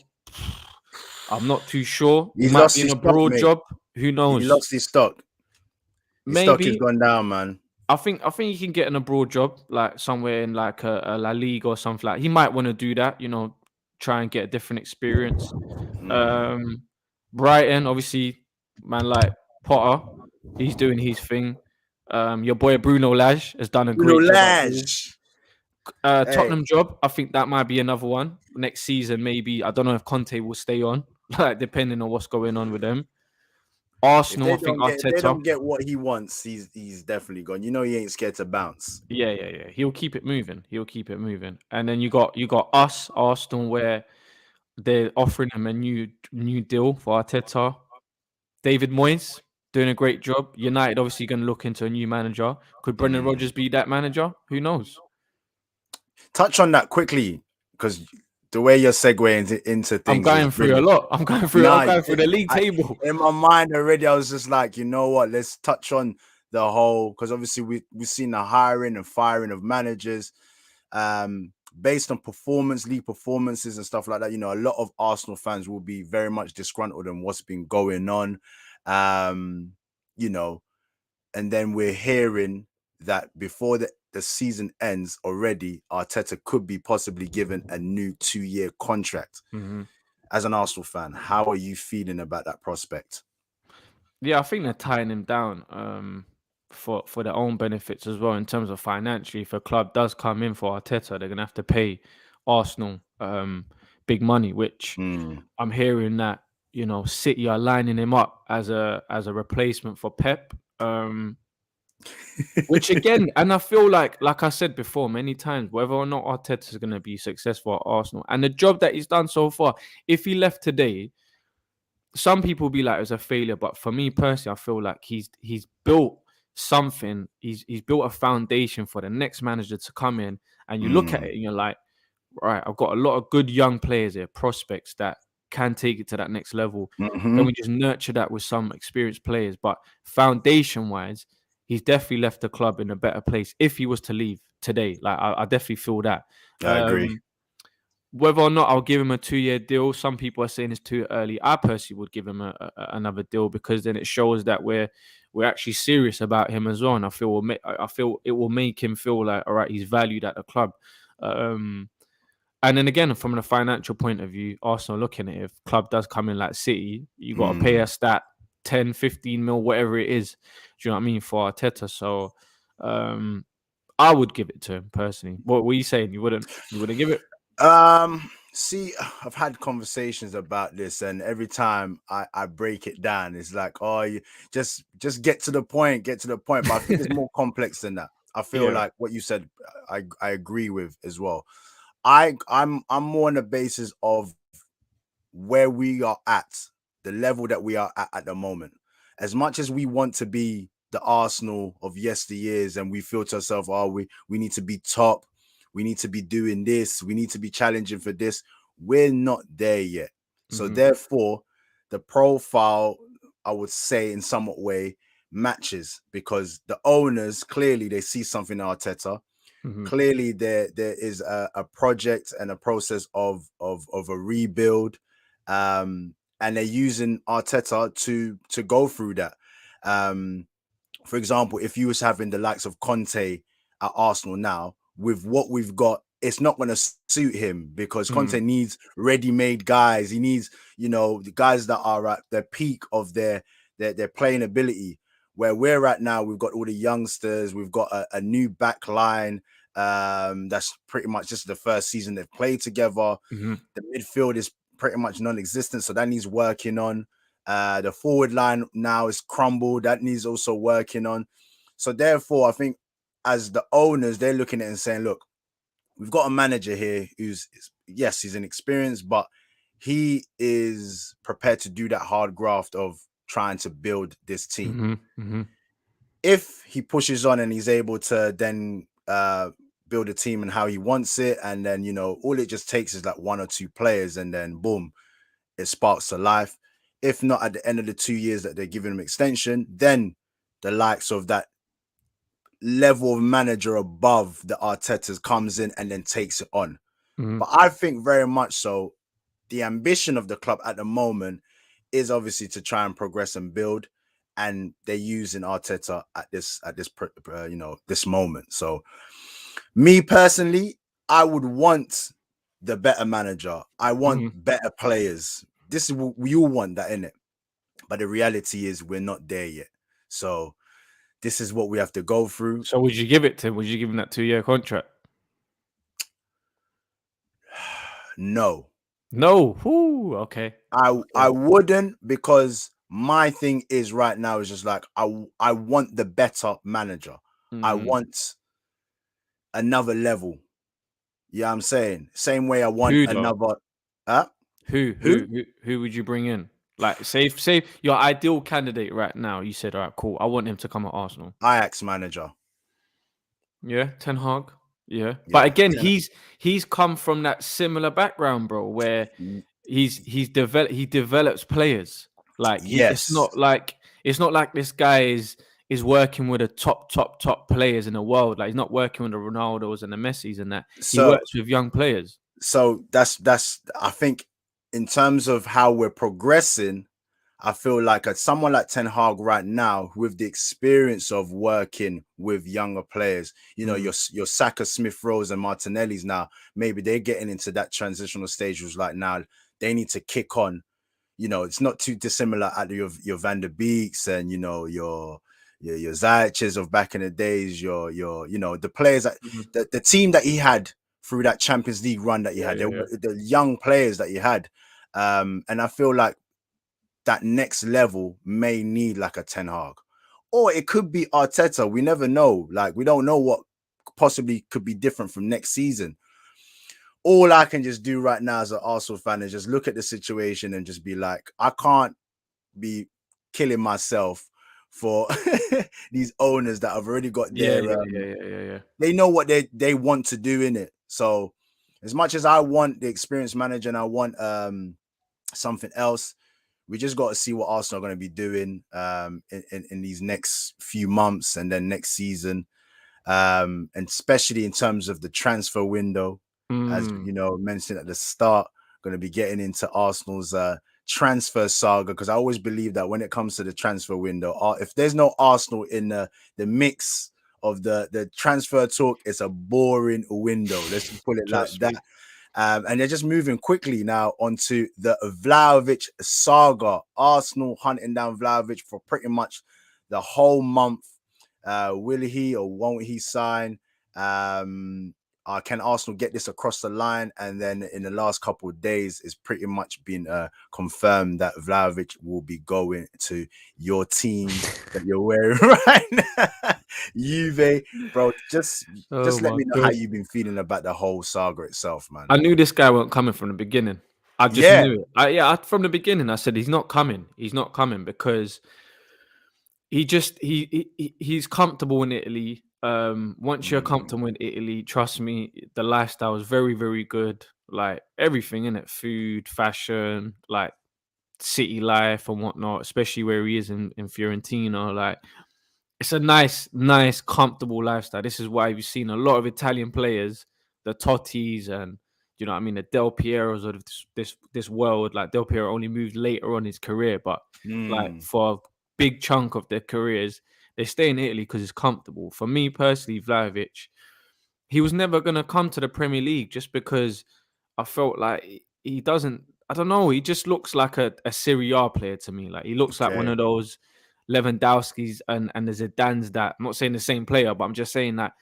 I'm not too sure. He He's might lost be in his a stock, broad mate. job. Who knows? He lost his stock. His stock has Maybe. gone down, man. I think he can get in a broad job, like somewhere in like a La Liga or something like. He might want to do that, try and get a different experience. Brighton, obviously, man, like Potter, he's doing his thing. Your boy Bruno Lage has done a great job at Wolves. Lash. Tottenham job, I think that might be another one next season. Maybe I don't know if Conte will stay on, like depending on what's going on with them. Arsenal, I think If they Arteta. don't get what he wants, he's definitely gone. You know, he ain't scared to bounce. Yeah. He'll keep it moving. And then you got us, Arsenal, where they're offering him a new deal for Arteta. David Moyes doing a great job. United obviously going to look into a new manager. Could Brendan Rodgers be that manager? Who knows? Touch on that quickly, because the way you're segueing into things, I'm going through a lot. I'm going through the league table. In my mind already, I was just like, you know what? Let's touch on the whole, because obviously we've seen the hiring and firing of managers, based on league performances and stuff like that. You know, a lot of Arsenal fans will be very much disgruntled on what's been going on. You know, and then we're hearing that before the season ends already, Arteta could be possibly given a new 2-year contract. As an Arsenal fan, how are you feeling about that prospect? Yeah, I think they're tying him down for their own benefits as well, in terms of financially. If a club does come in for Arteta, they're gonna have to pay Arsenal big money, which I'm hearing that City are lining him up as a replacement for Pep. Which again, and I feel like I said before many times, whether or not Arteta is going to be successful at Arsenal and the job that he's done so far, if he left today, some people will be like it was a failure. But for me personally, I feel like he's built something. He's built a foundation for the next manager to come in, and you look at it and you're like, right, I've got a lot of good young players here, prospects that can take it to that next level. Then we just nurture that with some experienced players. But foundation-wise, he's definitely left the club in a better place if he was to leave today. Like I definitely feel that. I agree. Whether or not I'll give him a 2-year deal, some people are saying it's too early. I personally would give him another deal, because then it shows that we're actually serious about him as well. And I feel it will make him feel like, all right, he's valued at the club. And then again, from a financial point of view, Arsenal looking at it, if club does come in like City, you got to pay us that 10, 15 mil, whatever it is. Do you know what I mean, for Arteta? So I would give it to him personally. What were you saying? You wouldn't give it? See, I've had conversations about this, and every time I break it down, it's like, oh, you just get to the point. But I think it's more complex than that. I feel like what you said, I agree with as well. I'm more on the basis of where we are at, the level that we are at the moment. As much as we want to be the Arsenal of yesteryears, and we feel to ourselves, oh, we need to be top, we need to be doing this, we need to be challenging for this. We're not there yet. So therefore, the profile, I would say in somewhat way, matches, because the owners, clearly they see something in Arteta. Clearly there is a project and a process of a rebuild, and they're using Arteta to go through that. For example, if you was having the likes of Conte at Arsenal now, with what we've got, it's not going to suit him, because Conte needs ready-made guys. He needs, the guys that are at the peak of their playing ability. Where we're at now, we've got all the youngsters, we've got a new back line. That's pretty much just the first season they've played together. The midfield is pretty much non-existent, so that needs working on. The forward line now is crumbled, that needs also working on. So therefore, I think as the owners, they're looking at it and saying, look, we've got a manager here who's, yes, he's inexperienced, but he is prepared to do that hard graft of trying to build this team. If he pushes on and he's able to then build a team and how he wants it, and then all it just takes is like 1 or 2 players, and then boom, it sparks to life. If not, at the end of the 2 years that they're giving him extension, then the likes of that level of manager above the Artetas comes in and then takes it on. But I think very much so the ambition of the club at the moment is obviously to try and progress and build, and they're using Arteta at this this moment. So me personally, I would want the better manager. I want better players. This is what we all want, that, innit? But the reality is we're not there yet. So this is what we have to go through. So would you give it to him? Would you give him that 2-year contract? No. Ooh, okay. I wouldn't, because my thing is right now is just like I want the better manager. I want another level. Yeah, I'm saying same way I want another. Who would you bring in? Like, say your ideal candidate right now. You said, all right, cool. I want him to come at Arsenal. Ajax manager. Yeah, Ten Hag. Yeah, but again, he's come from that similar background, bro, where he develops players. Like, it's not like this guy is working with the top players in the world. Like, he's not working with the Ronaldos and the Messis and that. He works with young players. So that's I think in terms of how we're progressing, I feel like someone like Ten Hag right now, with the experience of working with younger players, your Saka, Smith Rowe and Martinelli's now, maybe they're getting into that transitional stage. Was like now they need to kick on. It's not too dissimilar at your Van der Beeks and your Ziyech's of back in the days. Your the players that the team that he had through that Champions League run that he had, the young players that he had, and I feel like that next level may need like a Ten Hag, or it could be Arteta. We never know. Like, we don't know what possibly could be different from next season. All I can just do right now as an Arsenal fan is just look at the situation and just be like, I can't be killing myself for these owners that have already got their they know what they want to do in it. So as much as I want the experienced manager and I want something else, we just got to see what Arsenal are going to be doing in these next few months and then next season, and especially in terms of the transfer window, as mentioned at the start, going to be getting into Arsenal's transfer saga, because I always believe that when it comes to the transfer window, if there's no Arsenal in the mix of the transfer talk, it's a boring window. Let's just put it like that. And they're just moving quickly now onto the Vlahovic saga. Arsenal hunting down Vlahovic for pretty much the whole month. Will he or won't he sign? Can Arsenal get this across the line? And then in the last couple of days, it's pretty much been confirmed that Vlahovic will be going to your team that you're wearing right now. Juve, bro, just let me know how you've been feeling about the whole saga itself, man. I knew this guy wasn't coming from the beginning. I just knew it. From the beginning, I said he's not coming. He's not coming because he's comfortable in Italy. Once you're comfortable in Italy, trust me, the lifestyle is very, very good. Like, everything in it, food, fashion, like city life and whatnot, especially where he is in Fiorentina. Like, it's a nice, comfortable lifestyle. This is why you've seen a lot of Italian players, the Tottis and the Del Pieros of this world. Like, Del Piero only moved later on in his career, but like for a big chunk of their careers, they stay in Italy because it's comfortable. For me personally, Vlahovic, he was never gonna come to the Premier League just because I felt like he doesn't. I don't know. He just looks like a Serie A player to me. Like, he looks like one of those Lewandowski's and the Zidane's that, I'm not saying the same player, but I'm just saying that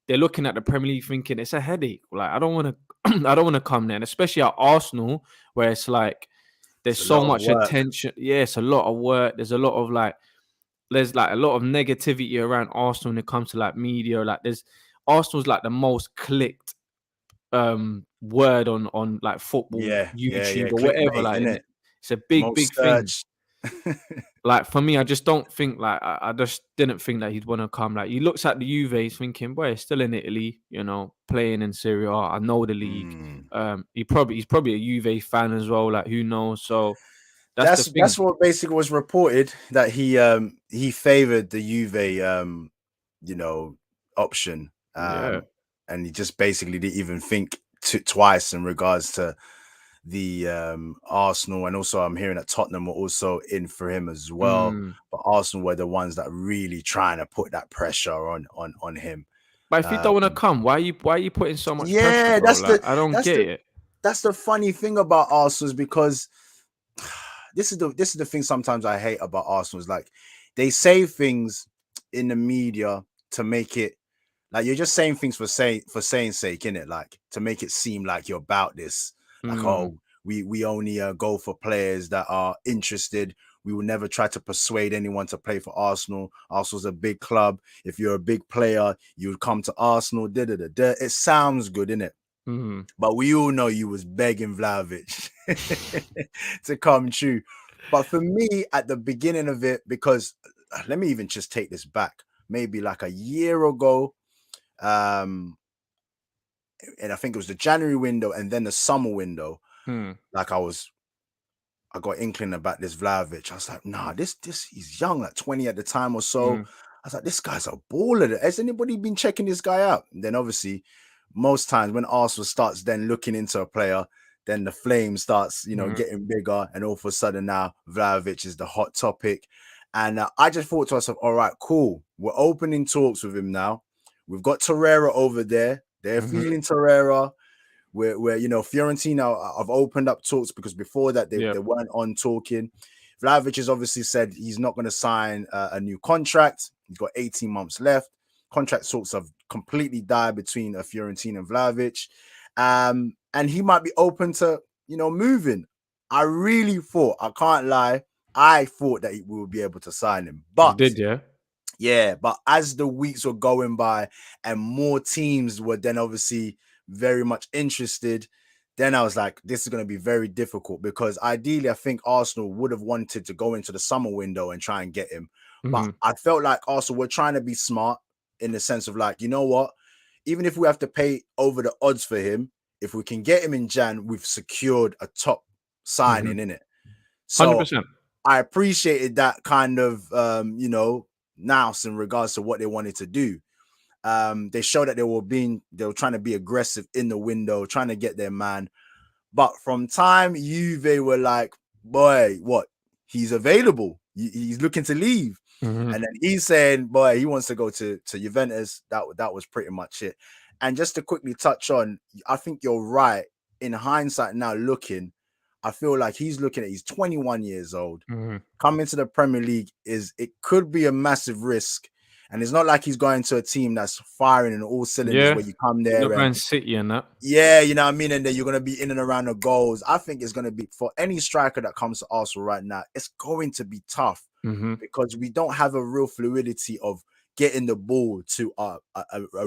they're looking at the Premier League thinking it's a headache. Like, I don't want to come there, and especially at Arsenal, where it's like there's so much attention. Yeah, it's a lot of work. There's a lot of there's a lot of negativity around Arsenal when it comes to like media. Like, Arsenal's like the most clicked word on like football, YouTube or whatever. Like, it's a big thing. Like for me, I just don't think like I just didn't think that he'd want to come. Like he looks at the Juve, he's thinking, boy, he's still in Italy, playing in Serie A. I know the league. He's probably a Juve fan as well. Like who knows? So that's the thing. That's what basically was reported, that he favored the Juve option. Yeah. And he just basically didn't even think twice in regards to the Arsenal, and also I'm hearing that Tottenham were also in for him as well. But Arsenal were the ones that really trying to put that pressure on him. But if you don't want to come, why are you putting so much pressure, Yeah, bro? Like, I don't get it. That's the funny thing about Arsenal, is because this is the thing sometimes I hate about Arsenal, is like they say things in the media to make it like you're just saying things for saying sake, innit? Like to make it seem like you're about this. Like, oh, we only go for players that are interested. We will never try to persuade anyone to play for Arsenal. Arsenal's a big club. If you're a big player, you would come to Arsenal. It sounds good, innit? But we all know you was begging Vlahovic to come true. But for me, at the beginning of it, because let me even just take this back, maybe like a year ago, and I think it was the January window and then the summer window. Like I got inkling about this Vlahovic. I was like, nah, this he's young, like 20 at the time or so. I was like, this guy's a baller. Has anybody been checking this guy out? And then obviously, most times when Arsenal starts then looking into a player, then the flame starts, getting bigger, and all of a sudden now Vlahovic is the hot topic. And I just thought to myself, all right, cool. We're opening talks with him now. We've got Torreira over there. They're feeling Torreira. Where Fiorentina have opened up talks, because before that they weren't on talking. Vlahovic has obviously said he's not going to sign a new contract. He's got 18 months left. Contract talks have completely died between Fiorentina and Vlahovic. And he might be open to, moving. I really thought, I can't lie, I thought that we would be able to sign him. But you did, yeah? Yeah, but as the weeks were going by and more teams were then obviously very much interested, then I was like, this is going to be very difficult, because ideally I think Arsenal would have wanted to go into the summer window and try and get him. But I felt like Arsenal were trying to be smart, in the sense of like, you know what, even if we have to pay over the odds for him, if we can get him in Jan, we've secured a top signing in it. So 100%. I appreciated that kind of, nous in regards to what they wanted to do. They showed that they were trying to be aggressive in the window, trying to get their man. But from time Juve were like, boy, what? He's available. He's looking to leave. And then he's saying, boy, he wants to go to Juventus. That was pretty much it. And just to quickly touch on, I think you're right. In hindsight now looking, I feel like he's 21 years old. Coming to the Premier League it could be a massive risk. And it's not like he's going to a team that's firing in all cylinders where you come there and City and that. Yeah, you know what I mean? And then you're going to be in and around the goals. I think it's going to be, for any striker that comes to Arsenal right now, it's going to be tough because we don't have a real fluidity of getting the ball to a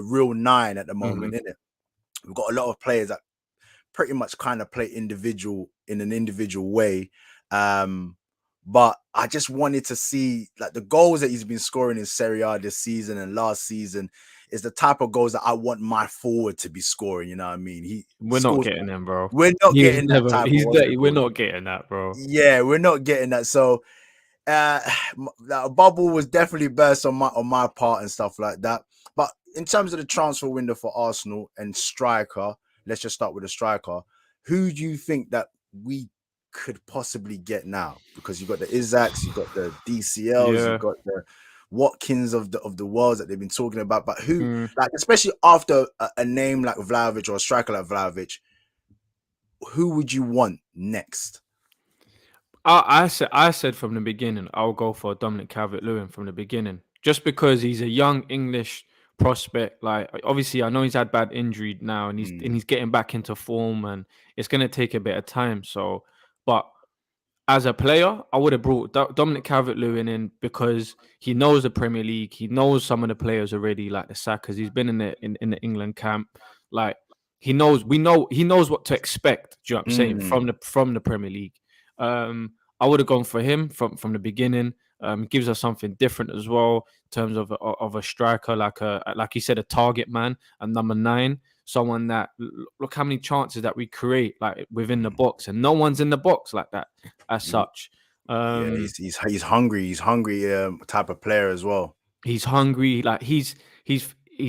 real 9 at the moment, innit? We've got a lot of players that pretty much kind of play in an individual way. But I just wanted to see, like, the goals that he's been scoring in Serie A this season and last season is the type of goals that I want my forward to be scoring. You know what I mean? We're not getting them, bro. We're not getting that type of we're not getting that, bro. Yeah, we're not getting that. So a bubble was definitely burst on my part and stuff like that. But in terms of the transfer window for Arsenal and striker, let's just start with the striker. Who do you think that we could possibly get now? Because you've got the Isaacs, you've got the DCLs, you've got the Watkins of the worlds that they've been talking about. But who, like, especially after a name like Vlahovic or a striker like Vlahovic, who would you want next? I said from the beginning, I'll go for Dominic Calvert-Lewin from the beginning, just because he's a young English prospect. Like, obviously, I know he's had bad injury now, and he's getting back into form, and it's going to take a bit of time. So, but as a player, I would have brought Dominic Calvert-Lewin in because he knows the Premier League. He knows some of the players already, like the Sakas. He's been in the England camp. Like, he knows what to expect. Do you know what I'm saying, from the Premier League? I would have gone for him from the beginning. Gives us something different as well in terms of a striker, like you said, a target man, a number 9, someone that look how many chances that we create like within the box, and no one's in the box like that as such. Yeah, he's hungry. He's hungry type of player as well. He's hungry. Like his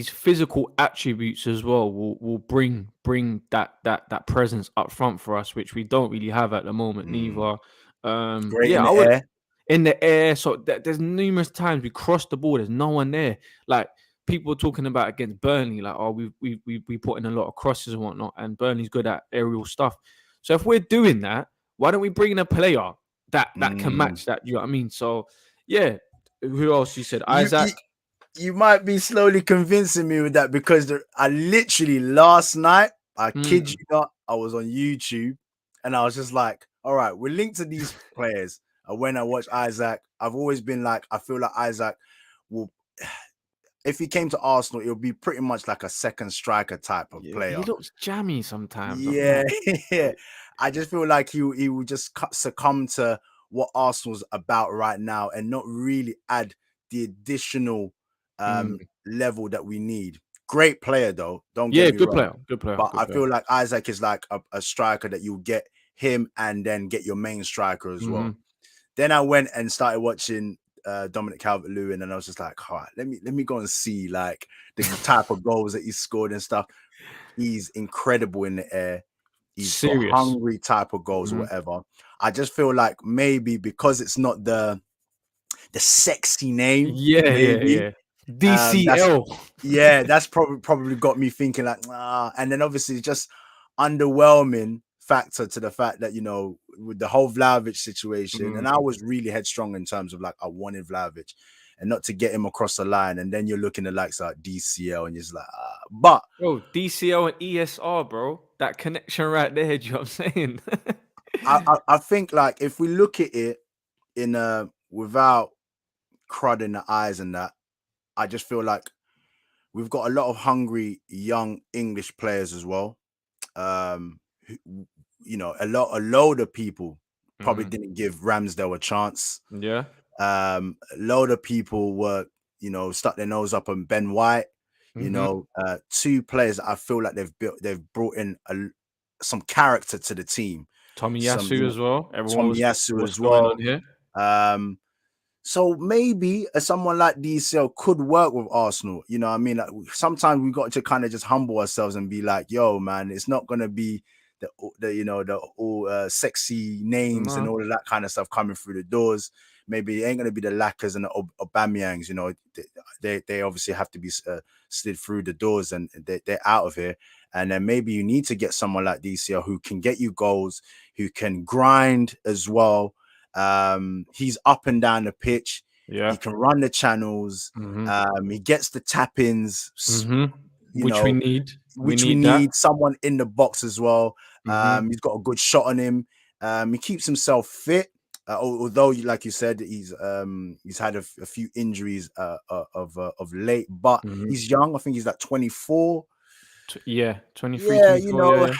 physical attributes as well will bring that presence up front for us, which we don't really have at the moment neither. Great in the air. In the air. So there's numerous times we cross the ball. There's no one there. Like people talking about against Burnley, like, oh, we put in a lot of crosses and whatnot, and Burnley's good at aerial stuff. So if we're doing that, why don't we bring in a player that can match that? You know what I mean? So yeah. Who else you said? Isaac. You might be slowly convincing me with that, because I literally last night, I kid you not, I was on YouTube and I was just like, all right, we're linked to these players. And when I watch Isaac, I've always been like, I feel like Isaac will, if he came to Arsenal, it would be pretty much like a second striker type of player. He looks jammy sometimes. Yeah, yeah. I just feel like he would just succumb to what Arsenal's about right now and not really add the additional level that we need. Great player though. Don't get me wrong. Good player. But I feel like Isaac is like a striker that you get him and then get your main striker as well. Then I went and started watching Dominic Calvert-Lewin, and I was just like, all right, let me go and see like the type of goals that he scored and stuff. He's incredible in the air. He's got hungry type of goals or whatever. I just feel like maybe because it's not the sexy name. Yeah. DCL. That's probably got me thinking like, and then obviously just underwhelming factor to the fact that, you know, with the whole Vlahovic situation, and I was really headstrong in terms of like, I wanted Vlahovic and not to get him across the line. And then you're looking at like DCL and you're just like, but bro, DCL and ESR, bro, that connection right there. Do you know what I'm saying? I think like if we look at it in without crud in the eyes and that, I just feel like we've got a lot of hungry young English players as well. You know, a load of people probably didn't give Ramsdale a chance. Yeah. A load of people were, you know, stuck their nose up on Ben White. You know, 2 players that I feel like they've brought in some character to the team. Tomiyasu as well. Tomiyasu as well. So maybe someone like DCL could work with Arsenal. You know what I mean? Like, sometimes we got to kind of just humble ourselves and be like, yo, man, it's not going to be the you know, the all sexy names and all of that kind of stuff coming through the doors. Maybe it ain't going to be the Lackers and the Aubameyangs. You know, they obviously have to be slid through the doors and they're out of here. And then maybe you need to get someone like DCL who can get you goals, who can grind as well. He's up and down the pitch. Yeah, he can run the channels. He gets the tap-ins, which we need. We need someone in the box as well. He's got a good shot on him. He keeps himself fit. Although, like you said, he's had a few injuries of late, but he's young. I think he's like 24. 23. Yeah, you know. Yeah.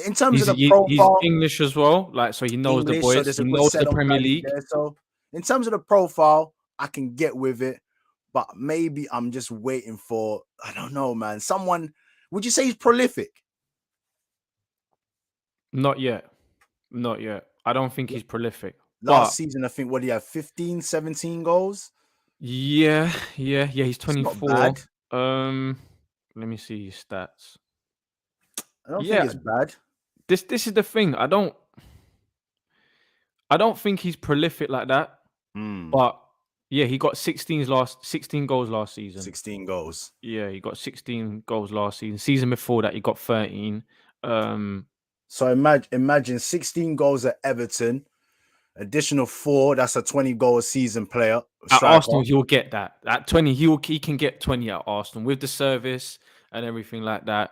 In terms of the profile, he's English as well, like, so he knows the boys. So he knows the Premier League. So in terms of the profile, I can get with it, but maybe I'm just waiting for, I don't know, man. Someone, would you say he's prolific? Not yet. I don't think he's prolific. Last season, I think, what, he had 15, 17 goals? Yeah. He's 24. It's not bad. Let me see his stats. I don't think it's bad. This is the thing. I don't think he's prolific like that. But yeah, he got 16 goals last season. 16 goals. Yeah, he got 16 goals last season. Season before that, he got 13. So imagine 16 goals at Everton, additional 4. That's a 20 goal a season player. At Arsenal, he'll get that. At 20, he can get 20 at Arsenal with the service and everything like that.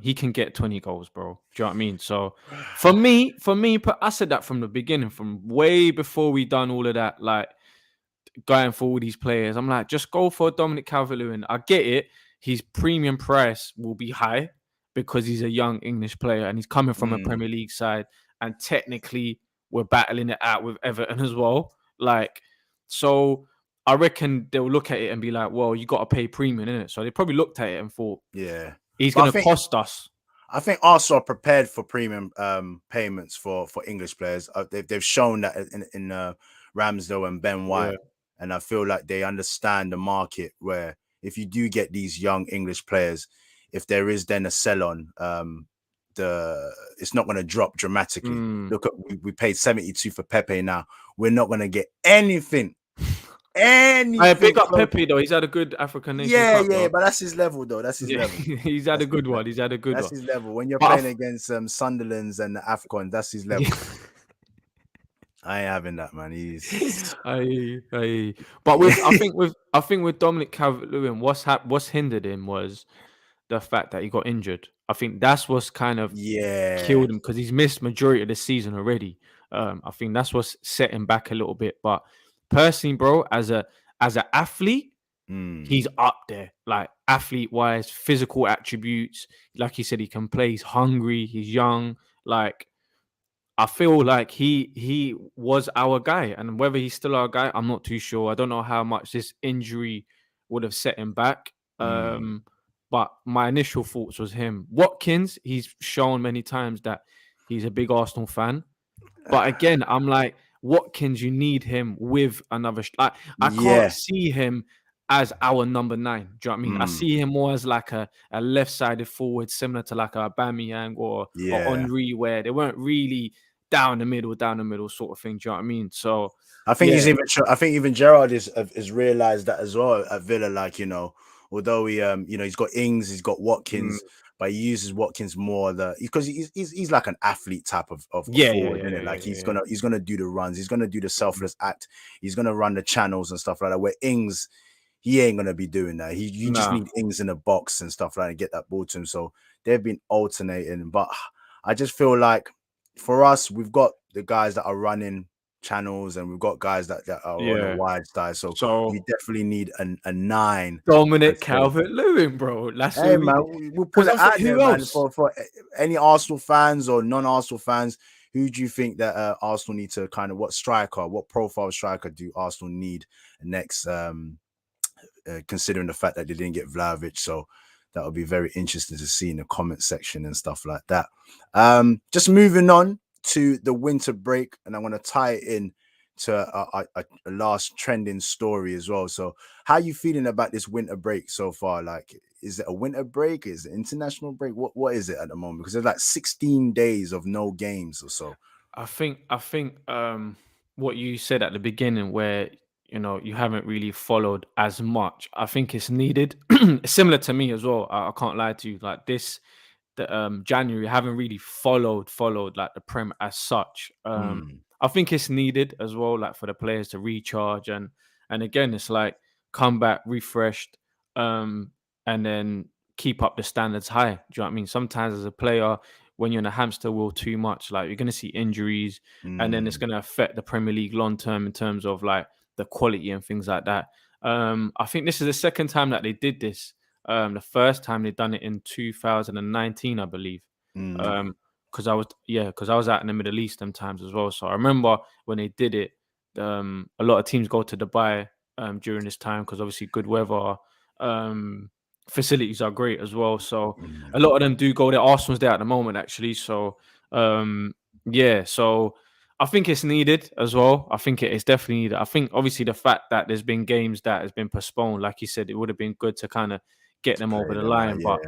He can get 20 goals, bro. Do you know what I mean? So for me, I said that from the beginning, from way before we done all of that, like going for all these players. I'm like, just go for Dominic Calvert-Lewin. I get it. His premium price will be high because he's a young English player and he's coming from a Premier League side. And technically, were battling it out with Everton as well. Like, so I reckon they'll look at it and be like, well, you got to pay premium, innit? So they probably looked at it and thought, yeah, he's but going to cost us. I think Arsenal are prepared for premium payments for English players. They've shown that in Ramsdale and Ben White, and I feel like they understand the market. Where if you do get these young English players, if there is then a sell on, it's not going to drop dramatically. Look at we paid 72 for Pepe now. We're not going to get anything. I big up Pepe though. He's had a good African Nation Cup. Yeah, but that's his level though. That's his level. He's had a good one. He's had a good one. That's his level. When you're playing against Sunderlands and the AFCON, that's his level. I ain't having that, man. He's. But I think with Dominic Calvert-Lewin, what's hindered him was the fact that he got injured. I think that's what's kind of killed him, because he's missed majority of the season already. I think that's what's set him back a little bit. But personally, bro, as an athlete, he's up there. Like, athlete wise, physical attributes. Like he said, he can play. He's hungry. He's young. Like, I feel like he was our guy, and whether he's still our guy, I'm not too sure. I don't know how much this injury would have set him back. But my initial thoughts was him. Watkins, he's shown many times that he's a big Arsenal fan. But again, I'm like, Watkins, you need him with another. I can't see him as our number 9. Do you know what I mean? I see him more as like a left-sided forward, similar to like a Aubameyang or Henry, where they weren't really down the middle sort of thing. Do you know what I mean? So I think I think even Gerrard has realized that as well at Villa. Like, although he he's got Ings, he's got Watkins, but he uses Watkins more because he's like an athlete type of forward, isn't it? Like he's gonna do the runs, he's gonna do the selfless act, he's gonna run the channels and stuff like that. Where Ings, he ain't gonna be doing that. You just need Ings in the box and stuff like that and get that ball to him. So they've been alternating, but I just feel like for us, we've got the guys that are running channels and we've got guys that are on the wide side. So we definitely need a 9. Dominic Calvert-Lewin, bro. That's man. We'll put it out there, man. For any Arsenal fans or non-Arsenal fans, who do you think that Arsenal need to kind of, what profile striker do Arsenal need next? Considering the fact that they didn't get Vlahovic, so that would be very interesting to see in the comment section and stuff like that. Just moving on to the winter break, and I want to tie it in to a last trending story as well. So how are you feeling about this winter break so far? Like, is it a winter break? Is it international break? What is it at the moment? Because there's like 16 days of no games or so. I think what you said at the beginning, where you haven't really followed as much, I think it's needed. Similar to me as well. I can't lie to you. Like January, I haven't really followed like the Prem as such. I think it's needed as well, like for the players to recharge and again, it's like come back refreshed, and then keep up the standards high. Do you know what I mean? Sometimes as a player, when you're in a hamster wheel too much, like you're going to see injuries, and then it's going to affect the Premier League long term in terms of like the quality and things like that. I think this is the second time that they did this. The first time they done it in 2019, I believe. Because I was out in the Middle East them times as well. So I remember when they did it, a lot of teams go to Dubai during this time because obviously good weather, facilities are great as well. So a lot of them do go there. Arsenal's there at the moment actually. So so I think it's needed as well. I think it is definitely needed. I think obviously the fact that there's been games that has been postponed, like you said, it would have been good to kind of get them over the line. But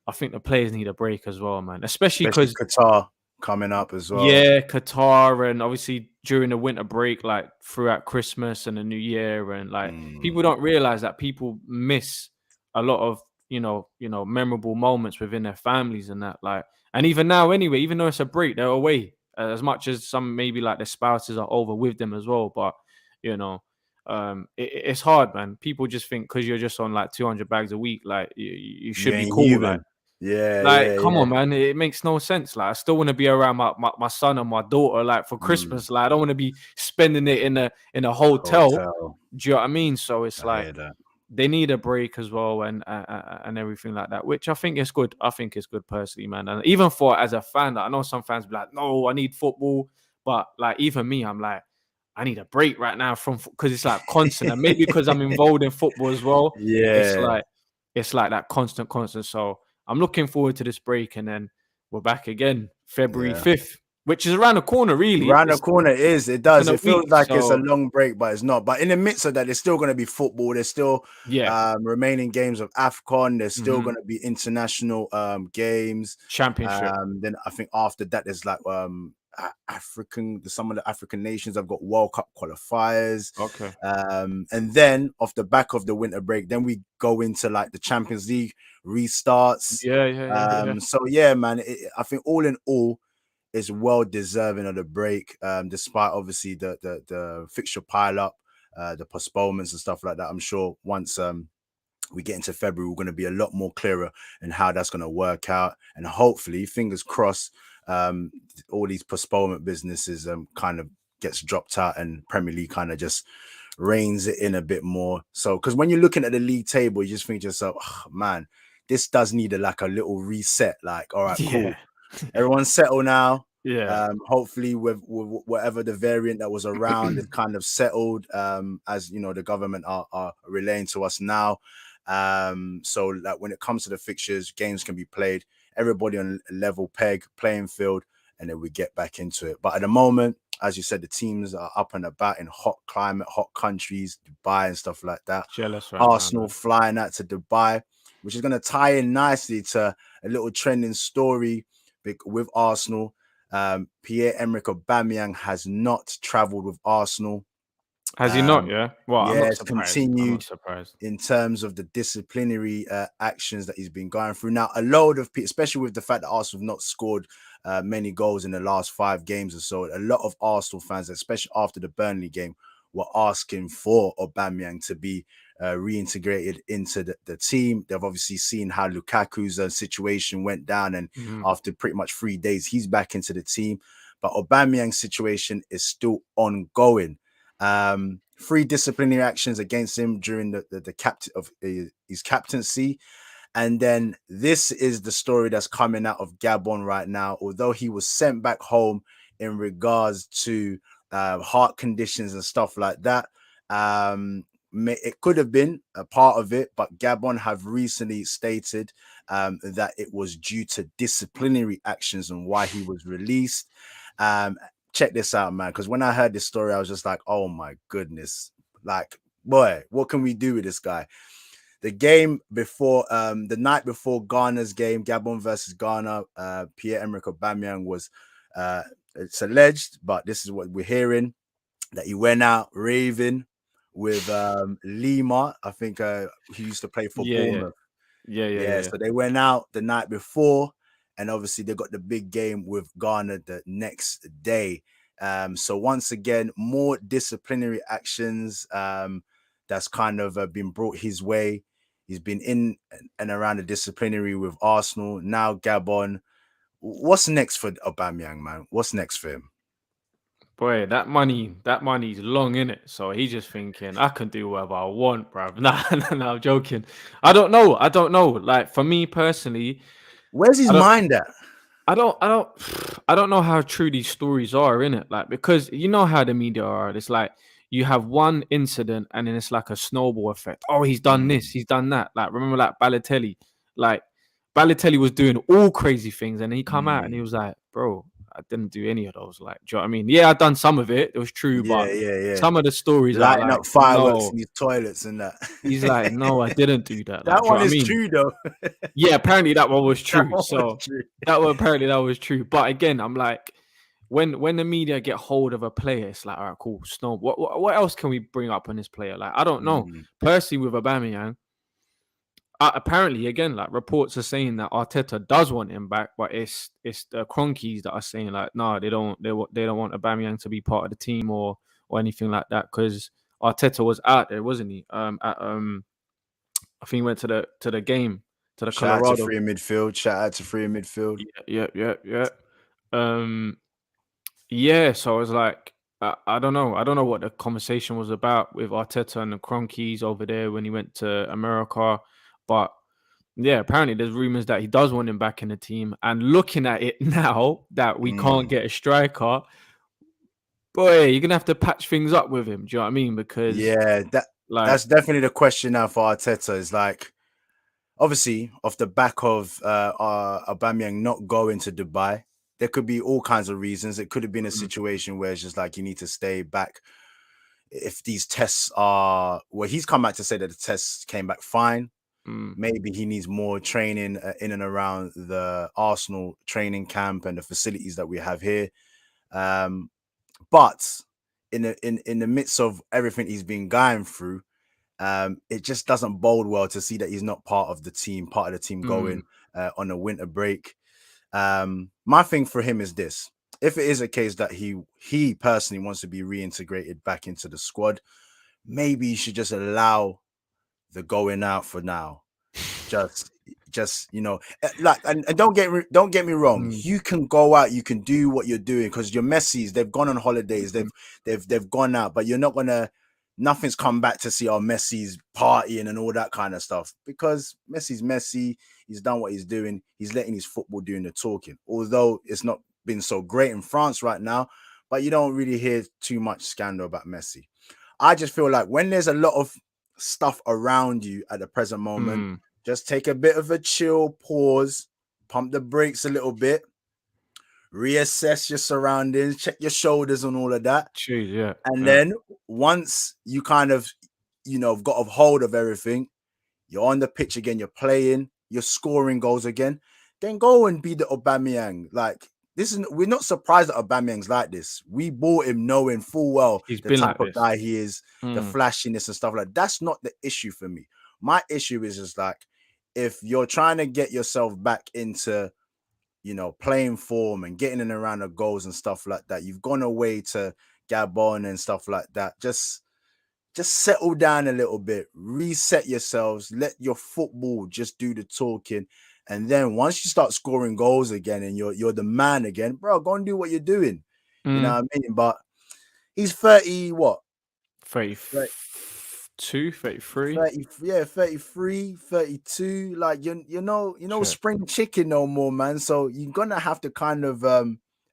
I think the players need a break as well, man. Especially because Qatar coming up as well. Yeah, Qatar, and obviously during the winter break, like throughout Christmas and the New Year, and like people don't realize that people miss a lot of memorable moments within their families and that. Like, and even now, anyway, even though it's a break, they're away. As much as some maybe like their spouses are over with them as well, but it's hard, man. People just think because you're just on like 200 bags a week, like you should be cool. Like, come on, man. It makes no sense. Like, I still want to be around my son and my daughter, like for Christmas. Like, I don't want to be spending it in a hotel. Do you know what I mean? So it's like they need a break as well, and everything like that, which I think is good. I think it's good personally, man. And even for as a fan, I know some fans be like, no, I need football. But like even me, I'm like, I need a break right now from because it's like constant, and maybe because I'm involved in football as well. It's like that constant. So I'm looking forward to this break, and then we're back again February 5th, which is around the corner. Really, Around the corner it it's does. in a It feels week. like it's a So long break, but it's not. But in the midst of that, there's still going to be football. There's still remaining games of AFCON. There's still going to be international games. Championship. Then I think after that, there's like some of the African nations have got World Cup qualifiers. Okay. And then off the back of the winter break, then we go into like the Champions League restarts. Yeah. So yeah, man, I think all in all, is well deserving of the break, despite obviously the fixture pile up, the postponements and stuff like that. I'm sure once we get into February, we're going to be a lot more clearer in how that's going to work out, and hopefully, fingers crossed, all these postponement businesses kind of gets dropped out, and Premier League kind of just reins it in a bit more. So, because when you're looking at the league table, you just think to yourself, oh, man, this does need a little reset. Like, all right, cool. Everyone's settled now. Hopefully with whatever the variant that was around is kind of settled, as you know, the government are relaying to us now. So like when it comes to the fixtures, games can be played, everybody on a level playing field, and then we get back into it. But at the moment, as you said, the teams are up and about in hot climate, hot countries, Dubai and stuff like that. Jealous right Arsenal now, flying out to Dubai, which is going to tie in nicely to a little trending story with Arsenal. Pierre-Emerick Aubameyang has not travelled with Arsenal. Has he not? Yeah. Well, I'm not surprised. Continued in terms of the disciplinary actions that he's been going through. Now, a load of people, especially with the fact that Arsenal have not scored many goals in the last 5 games or so, a lot of Arsenal fans, especially after the Burnley game, were asking for Aubameyang to be reintegrated into the team. They've obviously seen how Lukaku's situation went down, and after pretty much 3 days, he's back into the team. But Aubameyang's situation is still ongoing. 3 disciplinary actions against him during his captaincy. And then this is the story that's coming out of Gabon right now. Although he was sent back home in regards to heart conditions and stuff like that, it could have been a part of it, but Gabon have recently stated that it was due to disciplinary actions and why he was released. Check this out, man, because when I heard this story, I was just like, oh my goodness, like, boy, what can we do with this guy? The game before, the night before Ghana's game, Gabon versus Ghana, Pierre-Emerick Aubameyang was, it's alleged, but this is what we're hearing, that he went out raving with Lima, I think he used to play for Bournemouth. Yeah. So they went out the night before, and obviously they got the big game with Ghana the next day. So once again, more disciplinary actions that's kind of been brought his way. He's been in and around the disciplinary with Arsenal, now Gabon. What's next for Aubameyang, man? What's next for him? Boy, that money's long in it. So he's just thinking, I can do whatever I want, bruv. Nah, I'm joking. I don't know. Like for me personally, where's his mind at? I don't know how true these stories are, innit? Like, because you know how the media are. It's like you have one incident and then it's like a snowball effect. Oh, he's done this, he's done that. Like, remember like Balotelli? Like, Balotelli was doing all crazy things and he come out and he was like, bro, I didn't do any of those. Like, do you know what I mean? Yeah, I done some of it. It was true, but some of the stories lighting like, up fireworks in his toilets and that. He's like, no, I didn't do that. That one is true though. Yeah, apparently that one was true. Apparently that was true. But again, I'm like, when the media get hold of a player, it's like, all right, cool. Snow. What else can we bring up on this player? Like, I don't know. Personally, with Aubameyang, apparently, again, like reports are saying that Arteta does want him back, but it's the Cronkies that are saying like, no, they don't want Aubameyang to be part of the team or anything like that, because Arteta was out there, wasn't he? I think he went to the game, to the Shout Colorado. Out to free midfield. Shout out to free midfield. Yeah. So I was like, I don't know. I don't know what the conversation was about with Arteta and the Cronkies over there when he went to America. But yeah, apparently there's rumors that he does want him back in the team. And looking at it now that we can't get a striker, boy, you're gonna have to patch things up with him. Do you know what I mean? Because that's definitely the question now for Arteta. Is like, obviously, off the back of Aubameyang not going to Dubai, there could be all kinds of reasons. It could have been a situation where it's just like you need to stay back. If these tests are, well, he's come back to say that the tests came back fine. Maybe he needs more training in and around the Arsenal training camp and the facilities that we have here. But in the midst of everything he's been going through, it just doesn't bode well to see that he's not part of the team going on a winter break. My thing for him is this: if it is a case that he personally wants to be reintegrated back into the squad, maybe you should just allow the going out for now. Just like, and don't get me wrong. You can go out, you can do what you're doing, because your Messi's, they've gone on holidays, they've gone out, but you're not gonna. Nothing's come back to see our Messi's partying and all that kind of stuff, because Messi's Messi. He's done what he's doing. He's letting his football doing the talking. Although it's not been so great in France right now, but you don't really hear too much scandal about Messi. I just feel like when there's a lot of stuff around you at the present moment, just take a bit of a chill, pause, pump the brakes a little bit, reassess your surroundings, check your shoulders and all of that. And then once you kind of, got a hold of everything, you're on the pitch again, you're playing, you're scoring goals again, then go and be the Aubameyang. Like, we're not surprised that Aubameyang's like this. We bought him knowing full well the type of guy he is, the flashiness and stuff like that. That's not the issue for me. My issue is just like, if you're trying to get yourself back into, playing form and getting in around the goals and stuff like that, you've gone away to Gabon and stuff like that. Just settle down a little bit, reset yourselves, let your football just do the talking. And then once you start scoring goals again and you're the man again, bro, go and do what you're doing. You know what I mean? But he's 30, what? 32, 33. 33, 32. Like, you're no spring chicken no more, man. So you're gonna have to kind of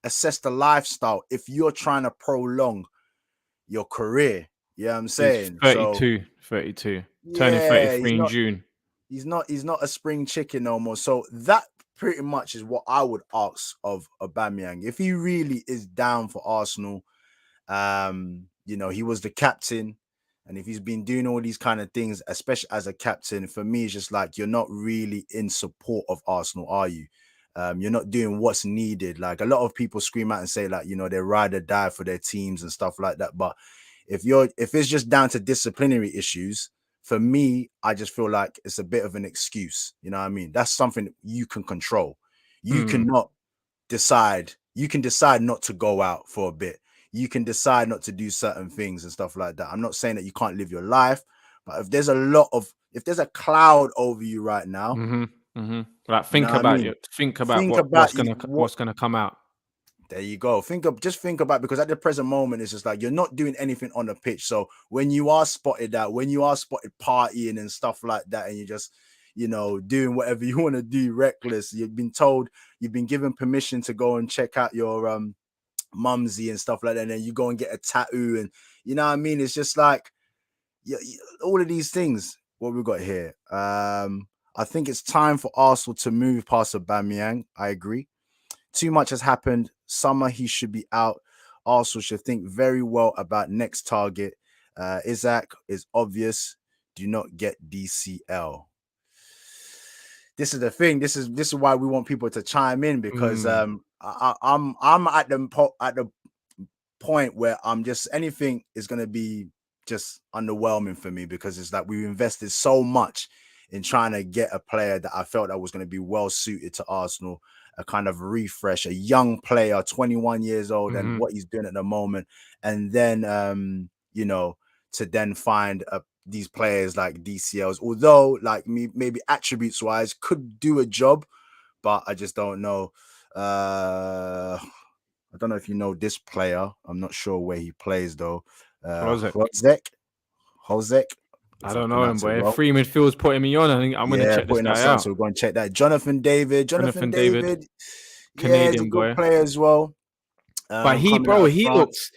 assess the lifestyle if you're trying to prolong your career. You know what I'm saying? He's 32. Turning 33 in June. He's not a spring chicken no more. So that pretty much is what I would ask of Aubameyang. If he really is down for Arsenal, he was the captain. And if he's been doing all these kind of things, especially as a captain, for me, it's just like, you're not really in support of Arsenal, are you? You're not doing what's needed. Like, a lot of people scream out and say, like, they ride or die for their teams and stuff like that. But if it's just down to disciplinary issues, for me, I just feel like it's a bit of an excuse. You know what I mean? That's something you can control. You cannot decide. You can decide not to go out for a bit. You can decide not to do certain things and stuff like that. I'm not saying that you can't live your life, but if there's a cloud over you right now, like, think about what's gonna come out. There you go. Think about, because at the present moment, it's just like, you're not doing anything on the pitch. So when you are spotted out, when you are spotted partying and stuff like that, and you're just, doing whatever you want to do, reckless, you've been given permission to go and check out your mumsy and stuff like that, and then you go and get a tattoo, and you know what I mean? It's just like, all of these things. What we've got here. I think it's time for Arsenal to move past Aubameyang. I agree. Too much has happened. Summer, he should be out. Arsenal should think very well about next target. Isaac is obvious. Do not get DCL. This is the thing. This is why we want people to chime in, because I'm at the point where I'm just, anything is going to be just underwhelming for me, because it's like, we've invested so much in trying to get a player that I felt that was going to be well suited to Arsenal, a kind of refresh, a young player, 21 years old, and what he's doing at the moment. And then, to then find these players like DCLs, although like maybe attributes wise could do a job, but I just don't know. I don't know if you know this player. I'm not sure where he plays though. Hozek. I don't know him, boy. Well. Free midfield's putting me on. I think I'm going to check this guy out. So we're going to check that. Jonathan David. Canadian, he's a good player as well. But he looks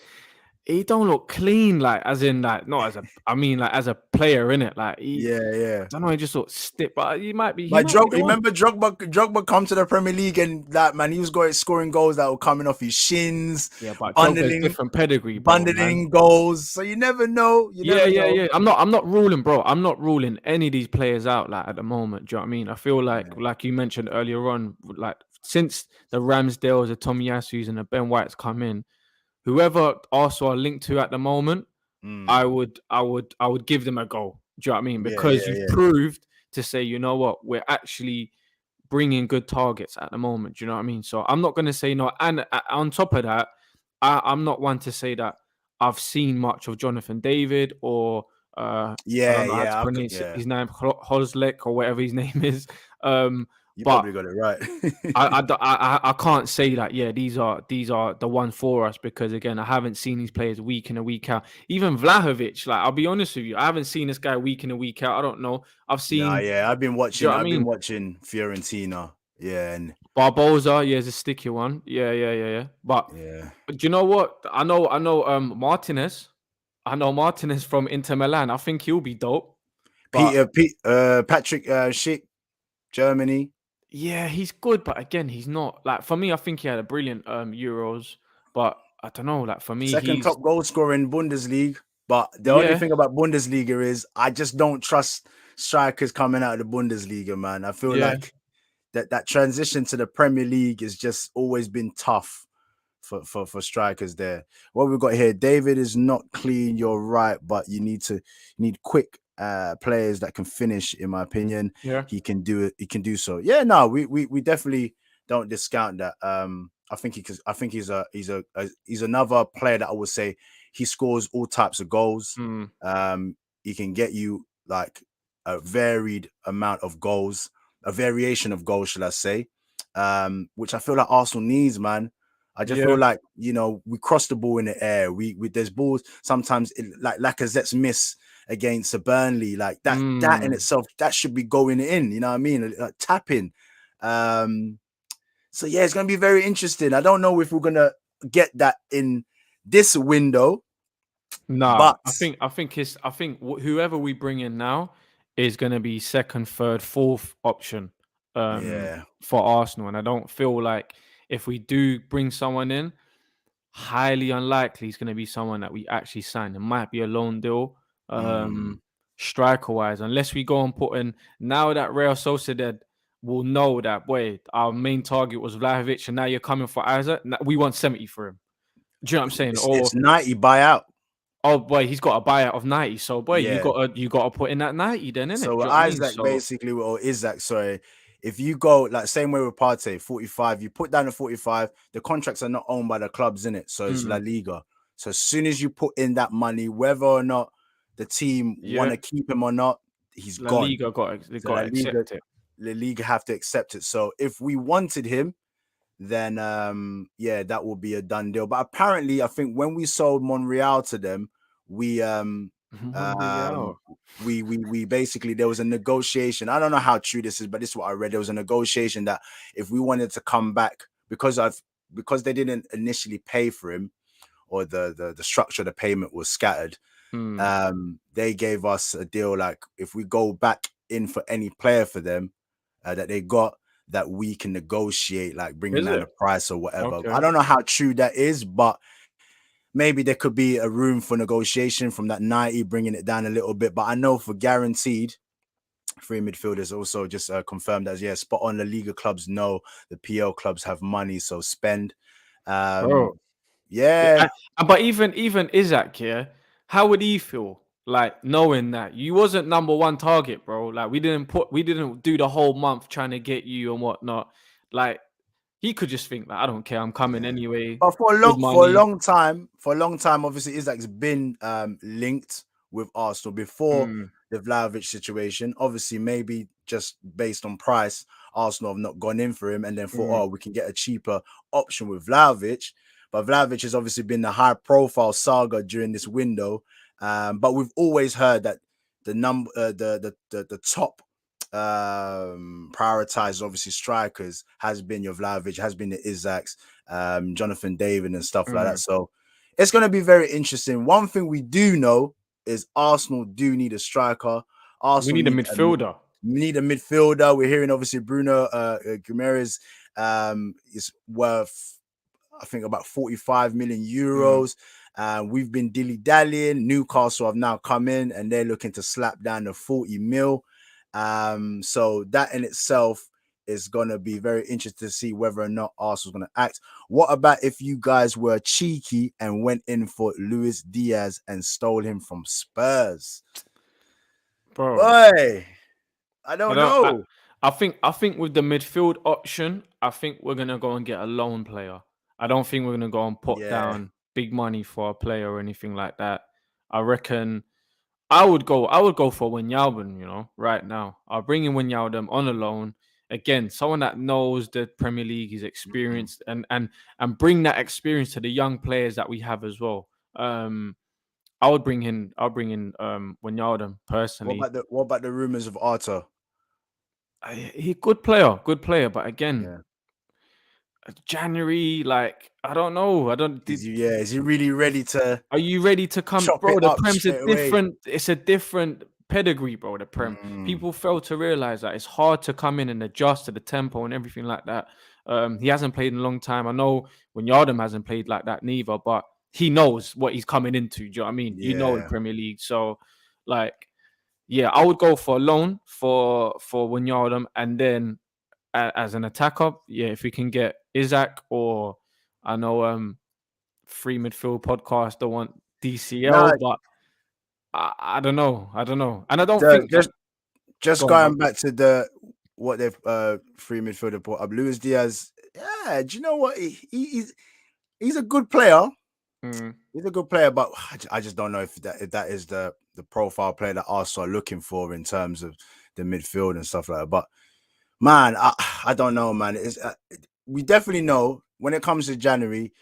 he don't look clean, like as in like not as a. I mean, like as a player, innit? Like Yeah. I don't know. He just looks stiff, but he might be. He Like might be the one. remember Drogba come to the Premier League and that man, he was scoring goals that were coming off his shins, Yeah, but Drogba's bundling, different pedigree, bro, man. bundling goals. So you never know. You Yeah, never yeah, know. yeah. I'm not ruling, bro. I'm not ruling any of these players out like at the moment. Do you know what I mean? I feel Yeah. like you mentioned earlier on, like since the Ramsdales, the Tomiyasu's, and the Ben Whites come in, whoever Arsenal are linked to at the moment, I would give them a go. Do you know what I mean? Because you've Yeah. proved to say, you know what, we're actually bringing good targets at the moment. Do you know what I mean? So I'm not going to say no. And on top of that, I'm not one to say that I've seen much of Jonathan David or I don't know how to pronounce his name, Hoslek or whatever his name is. You But probably got it right. I can't say that. Yeah, these are the ones for us because again, I haven't seen these players week in and week out. Even Vlahovic, like I'll be honest with you, I haven't seen this guy week in and week out. I don't know. I've Nah, seen. yeah, Do you know what I I've been mean? watching Fiorentina. Yeah, and Barbosa, yeah, is a sticky one. Yeah. But yeah. do you know what? I know Martinez. I know Martinez from Inter Milan. I think he'll be dope. But Patrick Schick, Germany. yeah, he's good, but again, he's not like for me, I think he had a brilliant Euros, but I don't know, like for me, Second he's top goal scorer in Bundesliga. But the only yeah. thing about Bundesliga is I just don't trust strikers coming out of the Bundesliga, man. I feel Yeah. like that transition to the Premier League has just always been tough for strikers there. What we've got here, David is not clean, you're right, but you need quick players that can finish, in my opinion. Yeah. He can do it, he can do so. Yeah, no, we definitely don't discount that. I think he's another player that I would say he scores all types of goals. Mm. He can get you like a varied amount of goals, a variation of goals, should I say? Which I feel like Arsenal needs, man. I just Yeah. feel like, you know, we cross the ball in the air. We there's balls sometimes like Lacazette's miss against a Burnley, like that in Mm. itself, that should be going in. You know what I mean? Like tapping. So yeah, it's gonna be very interesting. I don't know if we're gonna get that in this window, Nah, but I think whoever we bring in now is going to be second, third, fourth option yeah, for Arsenal, and I don't feel like if we do bring someone in, highly unlikely he's going to be someone that we actually sign. It might be a loan deal, striker wise, unless we go and put in. Now that Real Sociedad will know that boy, our main target was Vlahovic, and now you're coming for Isaac. We want 70 for him. Do you know what I'm saying? Or it's 90 buyout. oh boy, he's got a buyout of 90. So boy, Yeah. you gotta put in that 90 then, innit? Do So you know what I mean? Isaac So basically, or Isaac, sorry, if you go like same way with Partey, 45, you put down the 45, the contracts are not owned by the clubs in it. So it's La Liga. So as soon as you put in that money, whether or not the team want yeah, to keep him or not, he's La gone. Liga So got to accept it. La Liga have to accept it. So if we wanted him, then yeah, that will be a done deal. But apparently, I think when we sold Monreal to them, we um Monreal. we basically there was a negotiation. I don't know how true this is, but this is what I read. There was a negotiation that if we wanted to come back because they didn't initially pay for him or the structure of the payment was scattered, they gave us a deal like if we go back in for any player for them that they got, that we can negotiate, like bringing Is down it? the price or whatever. Okay. I don't know how true that is, but maybe there could be a room for negotiation from that 90, bringing it down a little bit. But I know for guaranteed, three midfielders also just confirmed as yeah, spot on. The Liga clubs know the PL clubs have money, so spend. Bro. Yeah, But even Isaac here, how would he feel? Like knowing that you wasn't number one target, bro. Like we didn't do the whole month trying to get you and whatnot. Like he could just think like I don't care, I'm coming yeah. anyway. But Good money. for a long time, obviously Isaac's been linked with Arsenal before the Vlahovic situation. Obviously, maybe just based on price, Arsenal have not gone in for him and then thought, oh, we can get a cheaper option with Vlahovic. But Vlahovic has obviously been the high profile saga during this window. But we've always heard that the top prioritized obviously strikers has been your Vlahovic, has been the Isaacs, Jonathan David and stuff like that. So it's going to be very interesting. One thing we do know is Arsenal do need a striker. Arsenal we need a midfielder. We need a midfielder. We're hearing obviously Bruno Guimaraes is worth, I think, about 45 million euros. We've been dilly-dallying. Newcastle have now come in and they're looking to slap down the 40 mil. So that in itself is going to be very interesting to see whether or not Arsenal's going to act. What about if you guys were cheeky and went in for Luis Diaz and stole him from Spurs? Bro, boy, I don't know. I think with the midfield option, I think we're gonna go and get a loan player. I don't think we're gonna go and put down big money for a player or anything like that. I reckon I would go for Wijnaldum, you know, right now. I'll bring in Wijnaldum on a loan. Again, someone that knows the Premier League, is experienced, and bring that experience to the young players that we have as well. I'll bring in Wijnaldum personally. What about the rumors of Arthur? He good player, but again, January, like I don't know. Is he really ready to? Are you ready to come, bro? The Prem's a different. It's a different pedigree, bro. The Prem. People fail to realize that it's hard to come in and adjust to the tempo and everything like that. He hasn't played in a long time. I know Wijnaldum hasn't played like that neither, but he knows what he's coming into. Do you know what I mean? Yeah. You know, in Premier League, so like. Yeah, I would go for a loan for Wijnaldum, and then as an attacker, if we can get Isaac, or I know Free Midfield Podcast don't want DCL, but I don't know, and I don't think just going back to what they've Free Midfielder put up. Luis Diaz, do you know what he's a good player. He's a good player, but I just don't know if that is the profile player that Arsenal are looking for in terms of the midfield and stuff like that. But man, I don't know, man. We definitely know when it comes to January,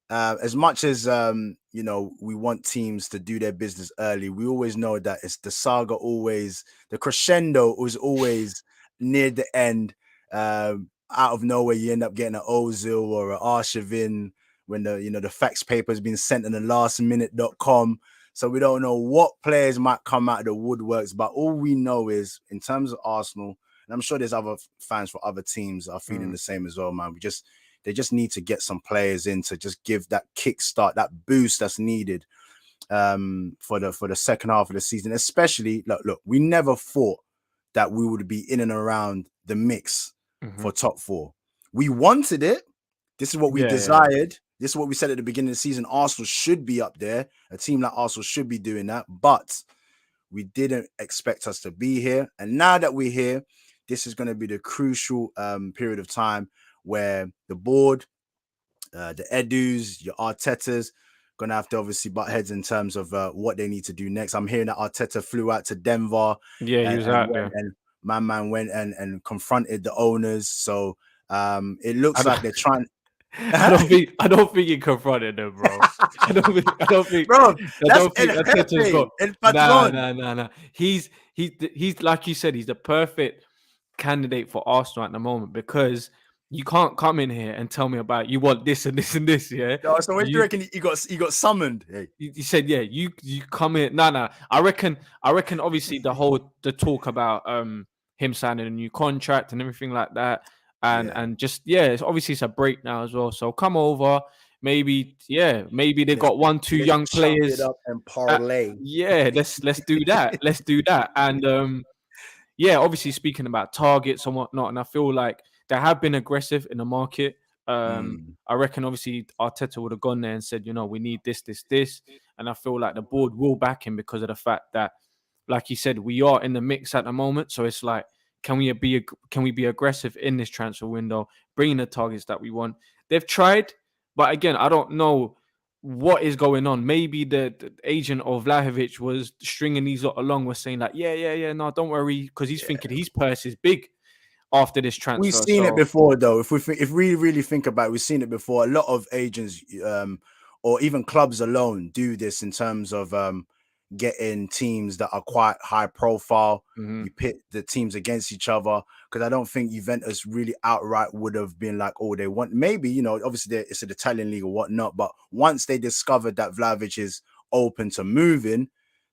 as much as you know, we want teams to do their business early, we always know that it's the saga, always the crescendo was always near the end. Out of nowhere, you end up getting an Ozil or an Arshavin when the fax paper has been sent in the lastminute.com. So we don't know what players might come out of the woodworks, but all we know is in terms of Arsenal, and I'm sure there's other fans for other teams are feeling the same as well, man. They just need to get some players in to just give that kickstart, that boost that's needed for the second half of the season. Especially, look, we never thought that we would be in and around the mix for top four. We wanted it. This is what we desired. Yeah. This is what we said at the beginning of the season. Arsenal should be up there. A team like Arsenal should be doing that. But we didn't expect us to be here. And now that we're here, this is going to be the crucial period of time where the board, the Edus, your Artetas, going to have to obviously butt heads in terms of what they need to do next. I'm hearing that Arteta flew out to Denver. Yeah, he was out there. And my man went and confronted the owners. So it looks like they're trying... I don't think he confronted them, bro. I don't think bro. Arteta's got. Nah. He's like you said, he's the perfect candidate for Arsenal at the moment, because you can't come in here and tell me about you want this and this and this. Yeah. No, so when do you reckon he got summoned? Hey. He said, yeah, you come in. Nah. I reckon. Obviously, the talk about him signing a new contract and everything like that. And just it's obviously it's a break now as well. So come over, maybe they got 1-2 young players. It up and parlay. Let's do that. Let's do that. And obviously speaking about targets and whatnot, and I feel like they have been aggressive in the market. I reckon obviously Arteta would have gone there and said, we need this, and I feel like the board will back him because of the fact that, like you said, we are in the mix at the moment. So it's like, can we be aggressive in this transfer window, bringing the targets that we want? They've tried, but again, I don't know what is going on. Maybe the agent of Vlahovic was stringing these lot along, was saying like, no, don't worry, because he's thinking his purse is big after this transfer. We've seen it before, though. If we really think about it, we've seen it before. A lot of agents or even clubs alone do this in terms of getting teams that are quite high profile. Mm-hmm. You pit the teams against each other, because I don't think Juventus really outright would have been like, oh, they want, maybe, you know, obviously it's an Italian league or whatnot, but once they discovered that Vlahovic is open to moving,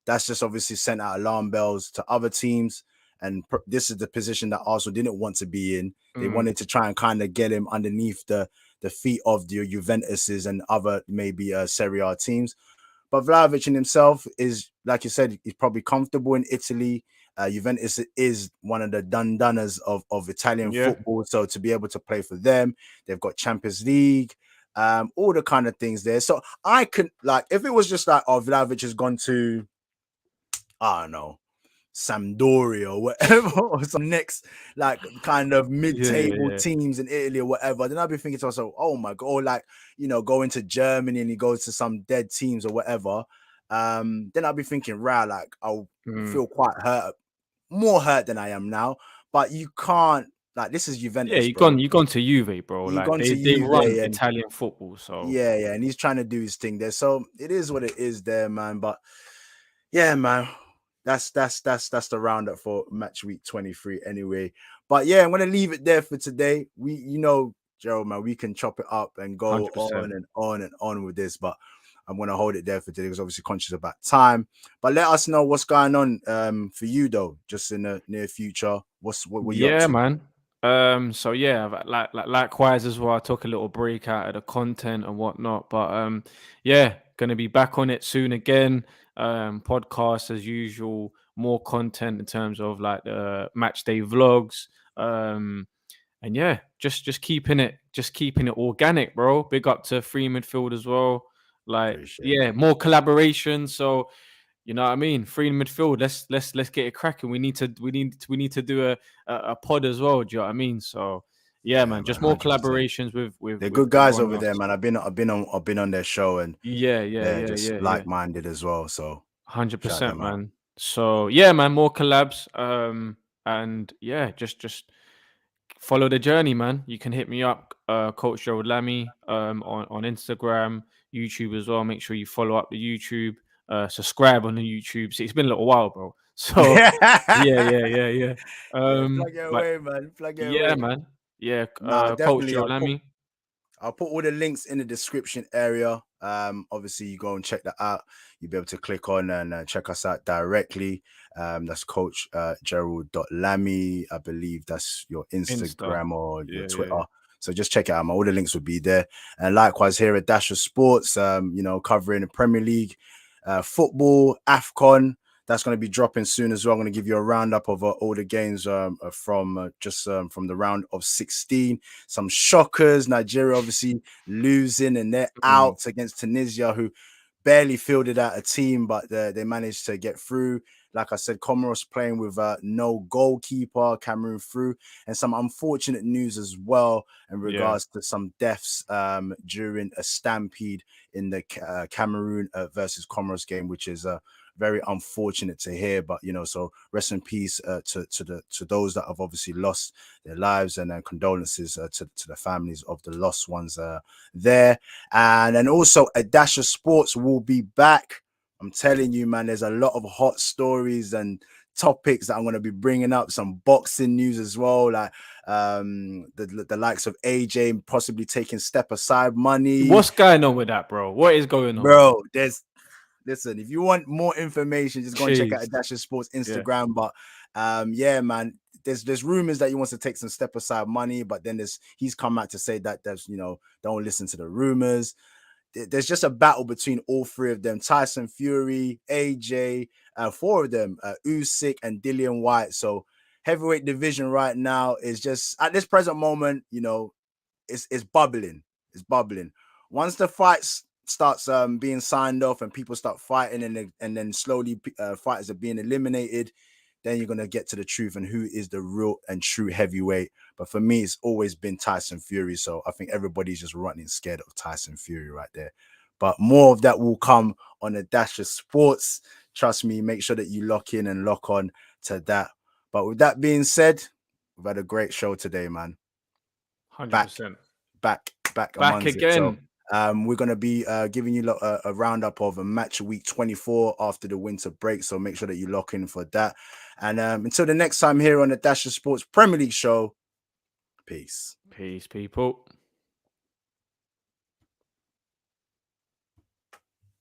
that's just obviously sent out alarm bells to other teams. And this is the position that Arsenal didn't want to be in. They wanted to try and kind of get him underneath the feet of the Juventuses and other maybe Serie A teams. But Vlahovic in himself is, like you said, he's probably comfortable in Italy. Juventus is one of the done-doners of Italian football. So to be able to play for them, they've got Champions League, all the kind of things there. So I could, like, if it was just like, oh, Vlahovic has gone to, I don't know, Sampdoria or whatever, or some next like kind of mid-table teams in Italy or whatever, then I'd be thinking to myself, oh my god, or like, you know, going to Germany and he goes to some dead teams or whatever. Then I'd be thinking, right, like I'll feel quite hurt, more hurt than I am now. But you can't, like, this is Juventus. Yeah, you gone to Juve, bro. You've like gone they to run Juve and Italian football, so yeah, and he's trying to do his thing there. So it is what it is there, man. But yeah, man. That's the roundup for match week 23 anyway. But yeah, I'm gonna leave it there for today. We, you know, Gerald, man, we can chop it up and go 100%. on and on and on with this, but I'm gonna hold it there for today because obviously conscious about time. But let us know what's going on for you though, just in the near future. What were you up to? Man. So yeah, likewise as well. I took a little break out of the content and whatnot, but yeah, gonna be back on it soon again. Podcast as usual, more content in terms of like the match day vlogs. And yeah, just keeping it organic, bro. Big up to Free Midfield as well. Like, Appreciate more collaboration. So you know what I mean? Free midfield. Let's get it cracking. We need to do a pod as well. Do you know what I mean? So yeah, man. Just more 100%. collaborations with They're good guys over everyone there, else. man. I've been on their show and they're just like-minded as well. So 100%, man. So yeah, man. More collabs. And yeah, just follow the journey, man. You can hit me up, Coach Gerald Lammy, on Instagram, YouTube as well. Make sure you follow up the YouTube, subscribe on the YouTube. See, it's been a little while, bro. So yeah. Plug it away, man. Plug it away. Man. Yeah, Coach Definitely. Gerald Lammy. I'll put all the links in the description area. Obviously, you go and check that out. You'll be able to click on and check us out directly. That's Coach Gerald.Lammy. I believe that's your Instagram or your Twitter. Yeah. So just check it out. All the links will be there. And likewise here at Dash of Sports, you know, covering the Premier League, football, AFCON. That's going to be dropping soon as well. I'm going to give you a roundup of all the games from the round of 16. Some shockers. Nigeria obviously losing and they're out against Tunisia, who barely fielded out a team, but they managed to get through. Like I said, Comoros playing with no goalkeeper, Cameroon through, and some unfortunate news as well in regards to some deaths during a stampede in the Cameroon versus Comoros game, which is very unfortunate to hear. But you know, so rest in peace to those that have obviously lost their lives, and then condolences to the families of the lost ones there. And then also a Dash of Sports will be back. I'm telling you, man, there's a lot of hot stories and topics that I'm going to be bringing up. Some boxing news as well, like the likes of AJ possibly taking step aside money. What's going on with that, bro? What is going on, bro? Listen, if you want more information, just go and check out Dash of Sports Instagram. But yeah, man, there's rumors that he wants to take some step aside money, but then he's come out to say that there's, you know, don't listen to the rumors. There's just a battle between all three of them: Tyson Fury, AJ, four of them, Usyk and Dillian White. So heavyweight division right now is just at this present moment, you know, it's bubbling. It's bubbling. Once the fights starts being signed off and people start fighting, and then slowly fighters are being eliminated, then you're gonna get to the truth and who is the real and true heavyweight. But for me, it's always been Tyson Fury. So I think everybody's just running scared of Tyson Fury right there. But more of that will come on a Dash of Sports. Trust me, make sure that you lock in and lock on to that. But with that being said, we've had a great show today, man. 100%. Back again. We're going to be giving you a roundup of a match week 24 after the winter break. So make sure that you lock in for that. And until the next time here on the Dash of Sports Premier League show, peace. Peace, people.